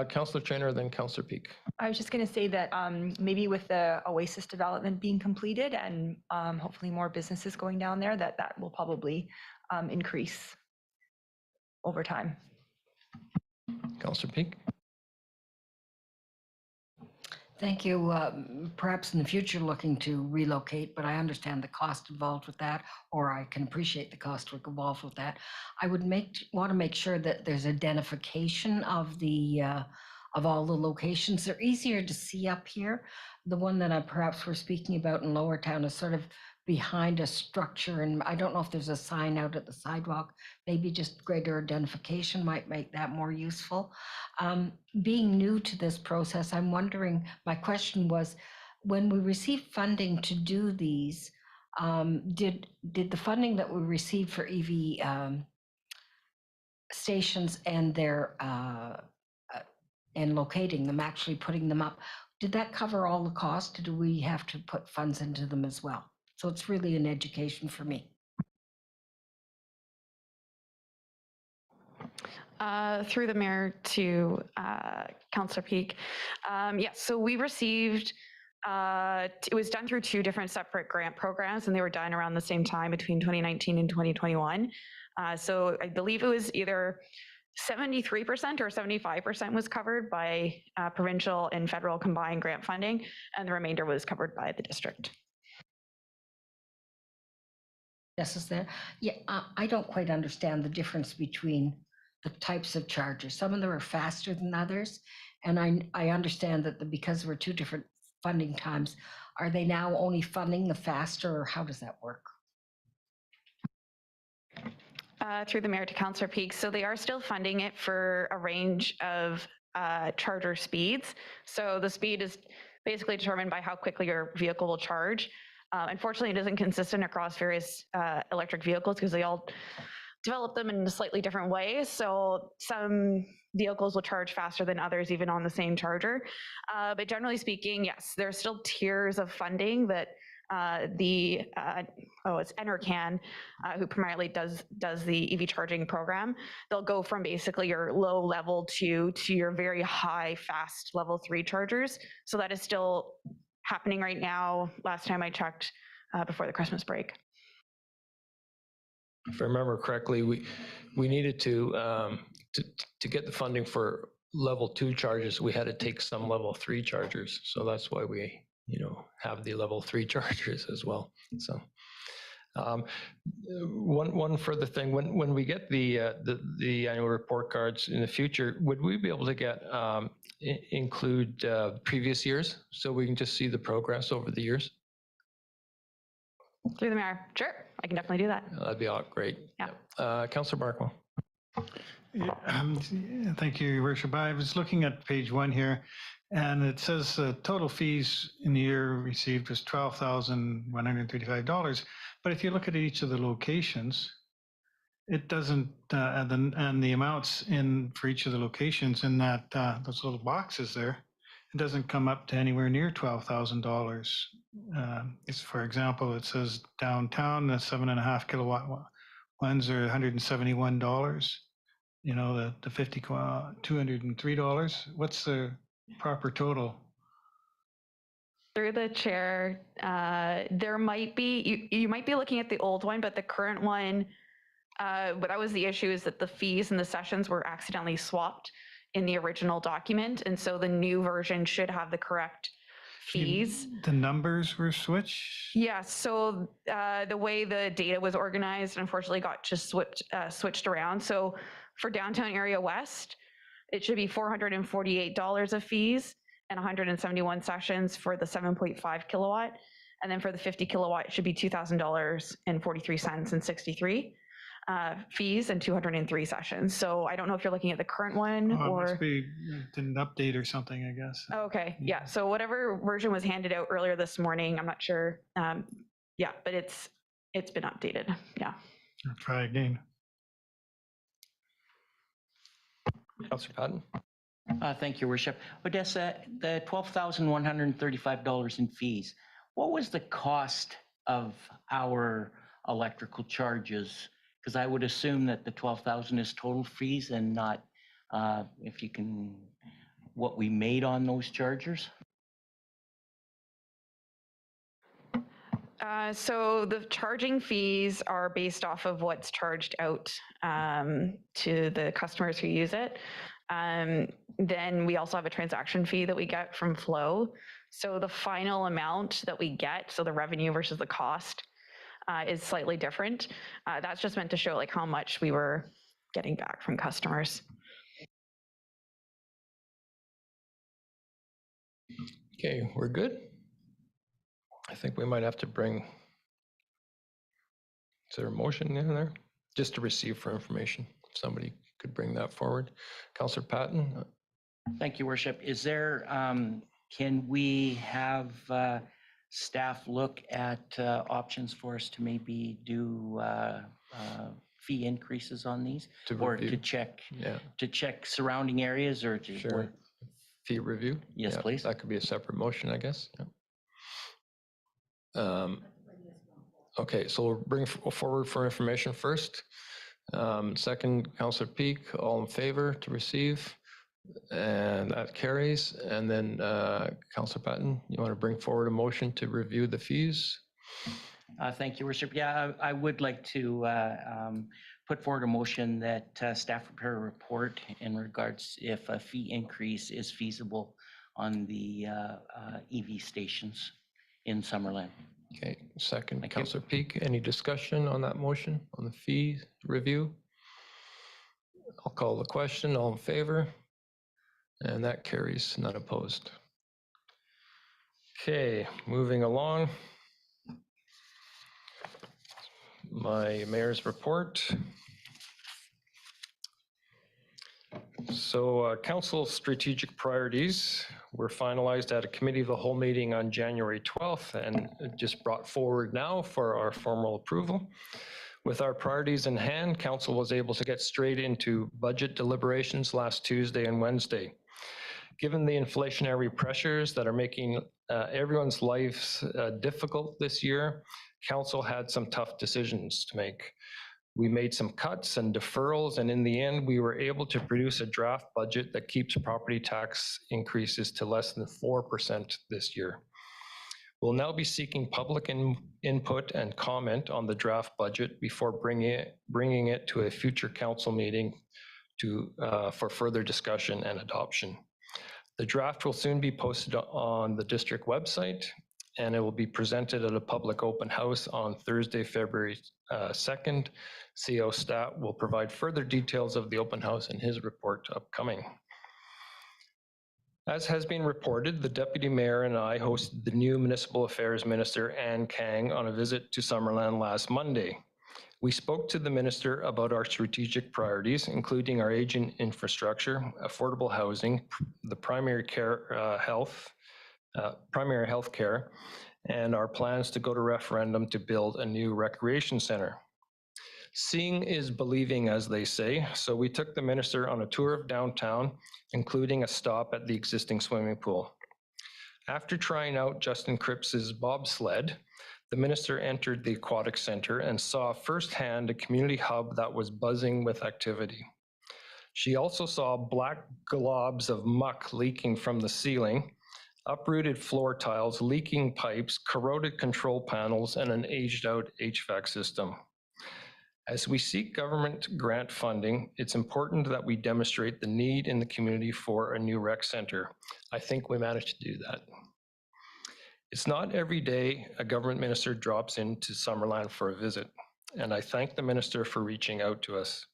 Councillor Traynor, then Councillor Peak. I was just going to say that maybe with the Oasis development being completed and hopefully more businesses going down there, that will probably increase over time. Councillor Peak. Thank you. Perhaps in the future looking to relocate, but I understand the cost involved with that, or I can appreciate the cost involved with that. I would want to make sure that there's identification of all the locations. They're easier to see up here. The one that perhaps we're speaking about in Lower Town is sort of behind a structure, and I don't know if there's a sign out at the sidewalk. Maybe just greater identification might make that more useful. Being new to this process, I'm wondering, my question was, when we receive funding to do these, did the funding that we received for EV stations and their and locating them, actually putting them up, did that cover all the cost, or do we have to put funds into them as well? So it's really an education for me. Through the mayor to Councillor Peak. Yes, so we received, it was done through two different separate grant programs, and they were done around the same time between 2019 and 2021. So I believe it was either 73% or 75% was covered by provincial and federal combined grant funding, and the remainder was covered by the district. Yes, is there? Yeah, I don't quite understand the difference between the types of chargers. Some of them are faster than others. And I understand that because we're two different funding times, are they now only funding the faster, or how does that work? Through the mayor to Councillor Peak. So they are still funding it for a range of charger speeds. So the speed is basically determined by how quickly your vehicle will charge. Unfortunately, it isn't consistent across various electric vehicles because they all develop them in a slightly different way. So some vehicles will charge faster than others, even on the same charger. But generally speaking, yes, there's still tiers of funding that it's Enercan, who primarily does the EV charging program. They'll go from basically your low level to your very high fast level 3 chargers. So that is still happening right now. Last time I checked before the Christmas break. If I remember correctly, we needed to get the funding for level 2 charges. We had to take some level 3 chargers, so that's why we have the level 3 chargers as well. So one further thing, when we get the annual report cards in the future, would we be able to get include previous years so we can just see the progress over the years? Through the mayor, sure, I can definitely do that. That'd be great. Yeah. Councillor Barkwell. Thank you, Your Worship. I was looking at page 1 here, and it says total fees in the year received was $12,135. But if you look at each of the locations, it doesn't, and the amounts for each of the locations in that those little boxes there, it doesn't come up to anywhere near $12,000. For example, it says downtown, the 7.5 kilowatt ones are $171. The 50 $203. What's the proper total? Through the chair, there might be, you might be looking at the old one, but the current one, but that was the issue, is that the fees and the sessions were accidentally swapped in the original document. And so the new version should have the correct fees. The numbers were switched? Yeah, so the way the data was organized, unfortunately, got just switched around. So for downtown area west, it should be $448 of fees and 171 sessions for the 7.5 kilowatt. And then for the 50 kilowatt, it should be $2,000.43 and 63 fees and 203 sessions. So I don't know if you're looking at the current one or. It must be didn't update or something, I guess. Okay, yeah. So whatever version was handed out earlier this morning, I'm not sure. Yeah, but it's been updated. Yeah. I'll try again. Councillor Patton. Thank you, Worship. Odessa, the $12,135 in fees, what was the cost of our electrical charges? Because I would assume that the 12,000 is total fees and not, if you can, what we made on those chargers? So the charging fees are based off of what's charged out to the customers who use it. Then we also have a transaction fee that we get from Flow. So the final amount that we get, so the revenue versus the cost, is slightly different. That's just meant to show how much we were getting back from customers. Okay, we're good. I think we might have to bring, is there a motion in there? Just to receive for information. If somebody could bring that forward. Councillor Patton. Thank you, Worship. Is there, can we have staff look at options for us to maybe do fee increases on these? Or to check surrounding areas or to? Sure. Fee review? Yes, please. That could be a separate motion, I guess. Okay, so we'll bring forward for information first. Second, Councillor Peak, all in favor to receive, and that carries. And then Councillor Patton, you want to bring forward a motion to review the fees? Thank you, Worship. Yeah, I would like to put forward a motion that staff prepare a report in regards if a fee increase is feasible on the EV stations in Summerland. Okay, second, Councillor Peak, any discussion on that motion on the fee review? I'll call the question. All in favor? And that carries, none opposed. Okay, moving along. My mayor's report. So council strategic priorities were finalized at a committee of the whole meeting on January 12th and just brought forward now for our formal approval. With our priorities in hand, council was able to get straight into budget deliberations last Tuesday and Wednesday. Given the inflationary pressures that are making everyone's lives difficult this year, council had some tough decisions to make. We made some cuts and deferrals, and in the end, we were able to produce a draft budget that keeps property tax increases to less than 4% this year. We'll now be seeking public input and comment on the draft budget before bringing it to a future council meeting for further discussion and adoption. The draft will soon be posted on the district website, and it will be presented at a public open house on Thursday, February 2nd. CO Stat will provide further details of the open house in his report upcoming. As has been reported, the Deputy Mayor and I hosted the new Municipal Affairs Minister, Ann Kang, on a visit to Summerland last Monday. We spoke to the Minister about our strategic priorities, including our aging infrastructure, affordable housing, the primary health care, and our plans to go to referendum to build a new recreation center. Seeing is believing, as they say, so we took the minister on a tour of downtown, including a stop at the existing swimming pool. After trying out Justin Cripps's bobsled, the minister entered the aquatic center and saw firsthand a community hub that was buzzing with activity. She also saw black globs of muck leaking from the ceiling, uprooted floor tiles, leaking pipes, corroded control panels, and an aged out HVAC system. As we seek government grant funding, it's important that we demonstrate the need in the community for a new rec center. I think we managed to do that. It's not every day a government minister drops into Summerland for a visit, and I thank the minister for reaching out to us.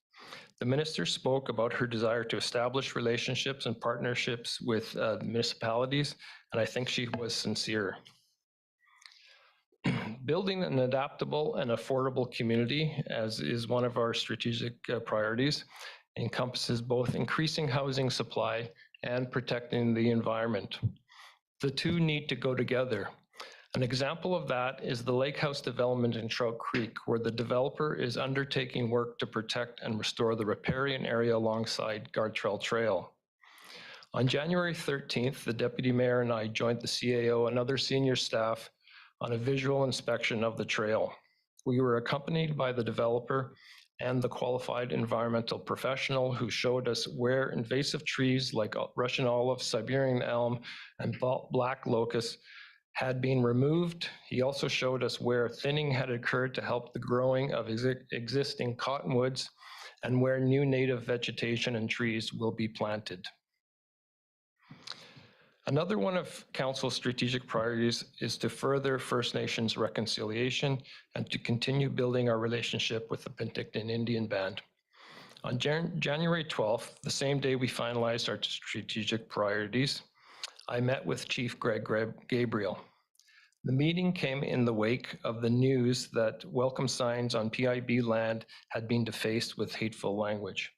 The minister spoke about her desire to establish relationships and partnerships with municipalities, and I think she was sincere. Building an adaptable and affordable community, as is one of our strategic priorities, encompasses both increasing housing supply and protecting the environment. The two need to go together. An example of that is the Lake House development in Trout Creek, where the developer is undertaking work to protect and restore the riparian area alongside Gartrell Trail. On January 13th, the Deputy Mayor and I joined the CAO and other senior staff on a visual inspection of the trail. We were accompanied by the developer and the qualified environmental professional who showed us where invasive trees like Russian olive, Siberian elm, and black locust had been removed. He also showed us where thinning had occurred to help the growing of existing cottonwoods and where new native vegetation and trees will be planted. Another one of Council's strategic priorities is to further First Nations reconciliation and to continue building our relationship with the Penticton Indian Band. On January 12th, the same day we finalized our strategic priorities, I met with Chief Greg Gabriel. The meeting came in the wake of the news that welcome signs on PIB land had been defaced with hateful language.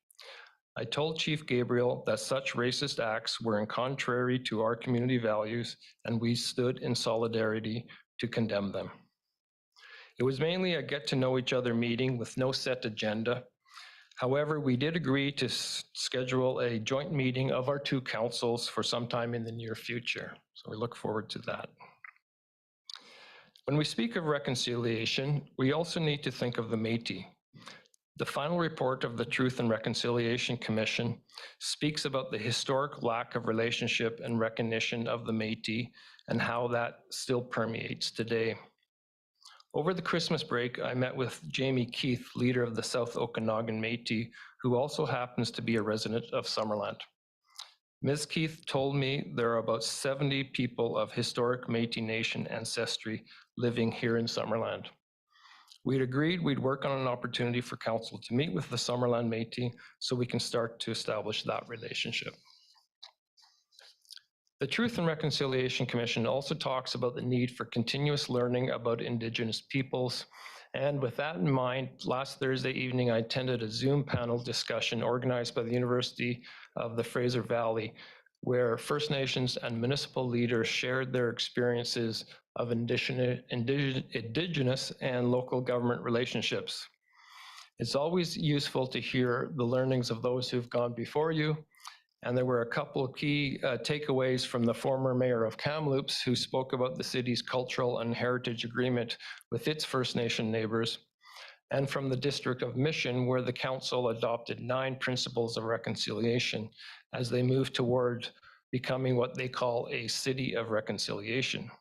I told Chief Gabriel that such racist acts were in contrary to our community values, and we stood in solidarity to condemn them. It was mainly a get-to-know-each-other meeting with no set agenda. However, we did agree to schedule a joint meeting of our two councils for some time in the near future, so we look forward to that. When we speak of reconciliation, we also need to think of the Métis. The final report of the Truth and Reconciliation Commission speaks about the historic lack of relationship and recognition of the Métis and how that still permeates today. Over the Christmas break, I met with Jamie Keith, leader of the South Okanagan Métis, who also happens to be a resident of Summerland. Ms. Keith told me there are about 70 people of historic Métis Nation ancestry living here in Summerland. We'd agreed we'd work on an opportunity for council to meet with the Summerland Métis so we can start to establish that relationship. The Truth and Reconciliation Commission also talks about the need for continuous learning about Indigenous peoples. And with that in mind, last Thursday evening, I attended a Zoom panel discussion organized by the University of the Fraser Valley, where First Nations and municipal leaders shared their experiences of Indigenous and local government relationships. It's always useful to hear the learnings of those who've gone before you. And there were a couple of key takeaways from the former mayor of Kamloops, who spoke about the city's cultural and heritage agreement with its First Nation neighbors, and from the District of Mission, where the council adopted 9 principles of reconciliation as they move toward becoming what they call a city of reconciliation.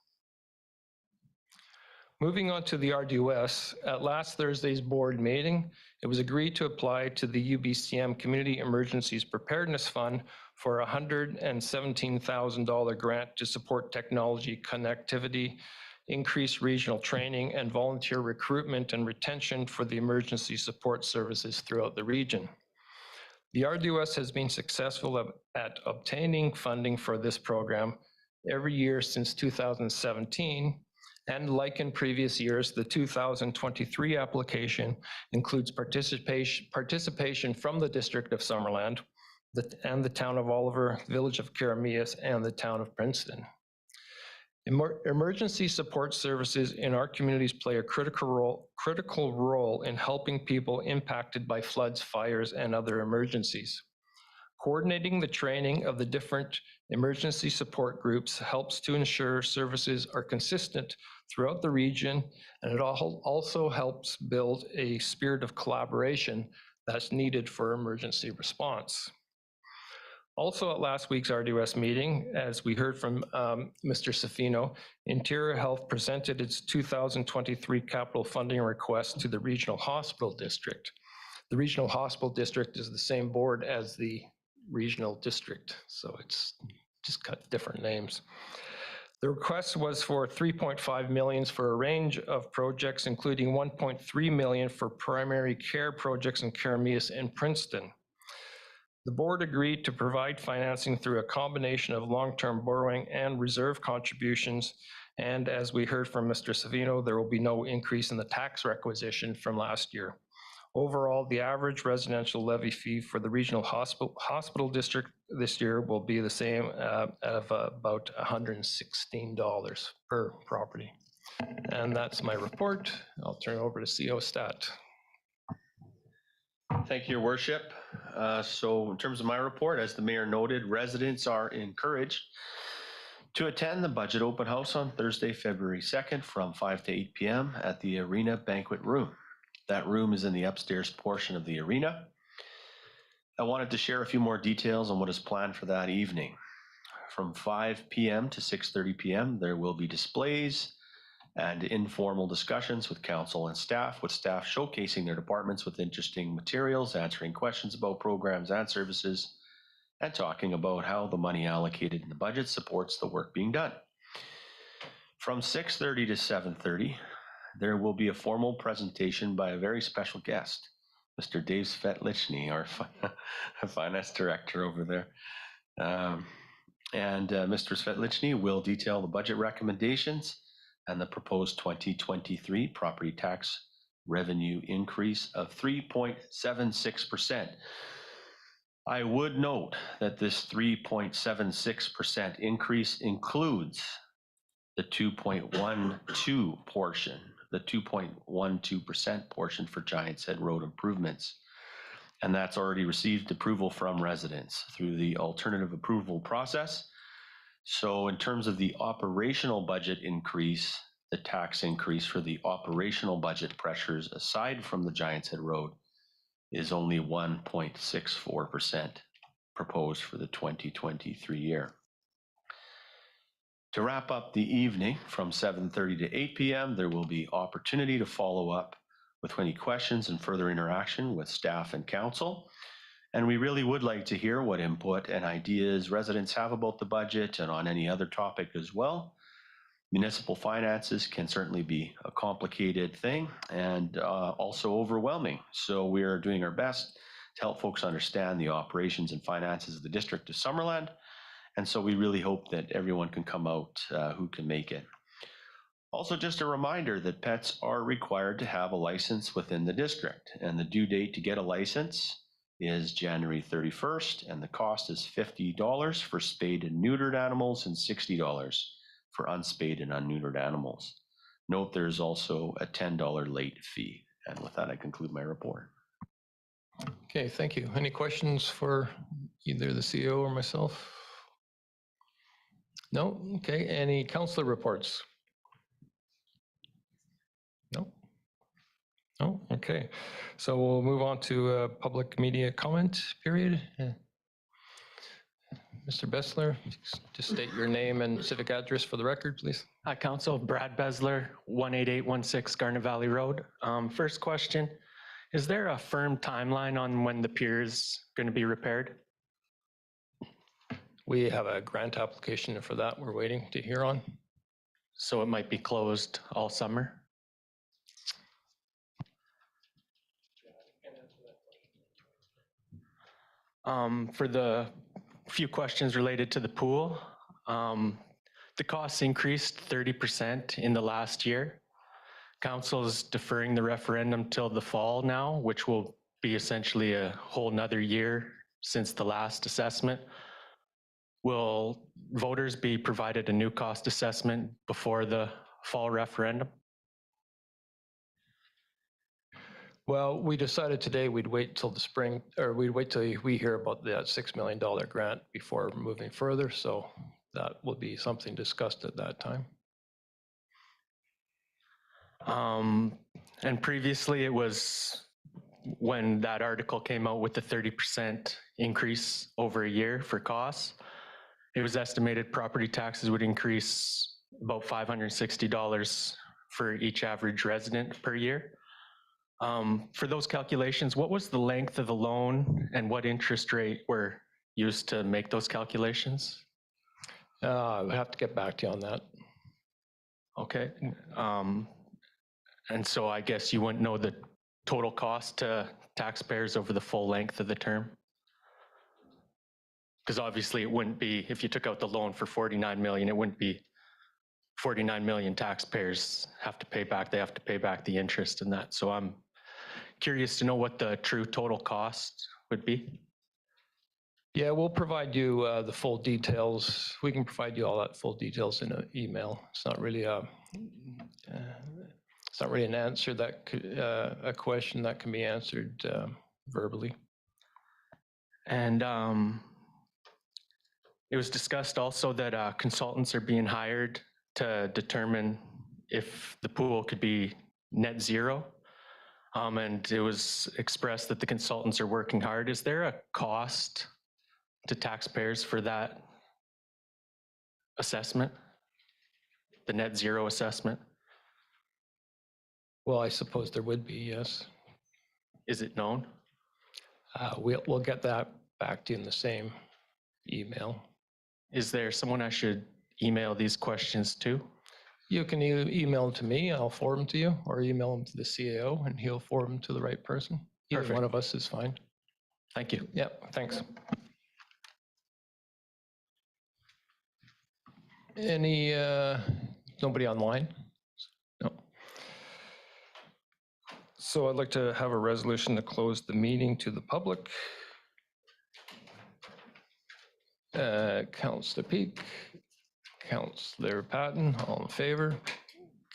Moving on to the RDOS, at last Thursday's board meeting, it was agreed to apply to the UBCM Community Emergencies Preparedness Fund for a $117,000 grant to support technology connectivity, increase regional training, and volunteer recruitment and retention for the emergency support services throughout the region. The RDOS has been successful at obtaining funding for this program every year since 2017. And like in previous years, the 2023 application includes participation from the District of Summerland and the Town of Oliver, Village of Karameas, and the Town of Princeton. Emergency support services in our communities play a critical role in helping people impacted by floods, fires, and other emergencies. Coordinating the training of the different emergency support groups helps to ensure services are consistent throughout the region, and it also helps build a spirit of collaboration that's needed for emergency response. Also at last week's RDOS meeting, as we heard from Mr. Safino, Interior Health presented its 2023 capital funding request to the Regional Hospital District. The Regional Hospital District is the same board as the regional district, so it's just got different names. The request was for $3.5 million for a range of projects, including $1.3 million for primary care projects in Karameas and Princeton. The board agreed to provide financing through a combination of long-term borrowing and reserve contributions. And as we heard from Mr. Savino, there will be no increase in the tax requisition from last year. Overall, the average residential levy fee for the regional hospital district this year will be the same of about $116 per property. And that's my report. I'll turn it over to CO Stat. Thank you, Your Worship. So in terms of my report, as the mayor noted, residents are encouraged to attend the budget open house on Thursday, February 2nd from 5 to 8 p.m. at the Arena Banquet Room. That room is in the upstairs portion of the arena. I wanted to share a few more details on what is planned for that evening. From 5 p.m. to 6:30 p.m., there will be displays and informal discussions with council and staff, with staff showcasing their departments with interesting materials, answering questions about programs and services, and talking about how the money allocated in the budget supports the work being done. From 6:30 to 7:30, there will be a formal presentation by a very special guest, Mr. Dave Svetlichny, our finance director over there. Mr. Svetlichny will detail the budget recommendations and the proposed 2023 property tax revenue increase of 3.76%. I would note that this 3.76% increase includes the 2.12 portion, the 2.12% portion for Giants Head Road improvements. And that's already received approval from residents through the alternative approval process. So in terms of the operational budget increase, the tax increase for the operational budget pressures aside from the Giants Head Road is only 1.64% proposed for the 2023 year. To wrap up the evening from 7:30 to 8 p.m., there will be opportunity to follow up with any questions and further interaction with staff and council. And we really would like to hear what input and ideas residents have about the budget and on any other topic as well. Municipal finances can certainly be a complicated thing and also overwhelming. So we are doing our best to help folks understand the operations and finances of the District of Summerland. And so we really hope that everyone can come out who can make it. Also, just a reminder that pets are required to have a license within the district, and the due date to get a license is January 31st, and the cost is $50 for spayed and neutered animals and $60 for unspayed and unneutered animals. Note there's also a $10 late fee. And with that, I conclude my report. Okay, thank you. Any questions for either the CEO or myself? No? Okay, any councillor reports? No? No? Okay. So we'll move on to a public media comment period. Mr. Bessler, just state your name and civic address for the record, please. Hi, Council. Brad Besler, 18816 Garnet Valley Road. First question, is there a firm timeline on when the pier is going to be repaired? We have a grant application for that we're waiting to hear on. So it might be closed all summer? For the few questions related to the pool, the costs increased 30% in the last year. Council is deferring the referendum till the fall now, which will be essentially a whole nother year since the last assessment. Will voters be provided a new cost assessment before the fall referendum? Well, we decided today we'd wait till the spring, or we'd wait till we hear about that $6 million grant before moving further. So that will be something discussed at that time. And previously it was when that article came out with the 30% increase over a year for costs, it was estimated property taxes would increase about $560 for each average resident per year. For those calculations, what was the length of the loan and what interest rate were used to make those calculations? I would have to get back to you on that. Okay. And so I guess you wouldn't know the total cost to taxpayers over the full length of the term? Because obviously it wouldn't be, if you took out the loan for 49 million, it wouldn't be 49 million taxpayers have to pay back. They have to pay back the interest in that. So I'm curious to know what the true total cost would be. Yeah, we'll provide you the full details. We can provide you all that full details in an email. It's not really an answer that could, a question that can be answered verbally. And it was discussed also that consultants are being hired to determine if the pool could be net zero. And it was expressed that the consultants are working hard. Is there a cost to taxpayers for that assessment, the net zero assessment? Well, I suppose there would be, yes. Is it known? We'll get that back to you in the same email. Is there someone I should email these questions to? You can email them to me, I'll forward them to you, or email them to the CAO and he'll forward them to the right person. Either Perfect. one of us is fine. Thank you. Yeah, thanks. Any, nobody online? No. So I'd like to have a resolution to close the meeting to the public. Councillor Peak, Councillor Patton, all in favor?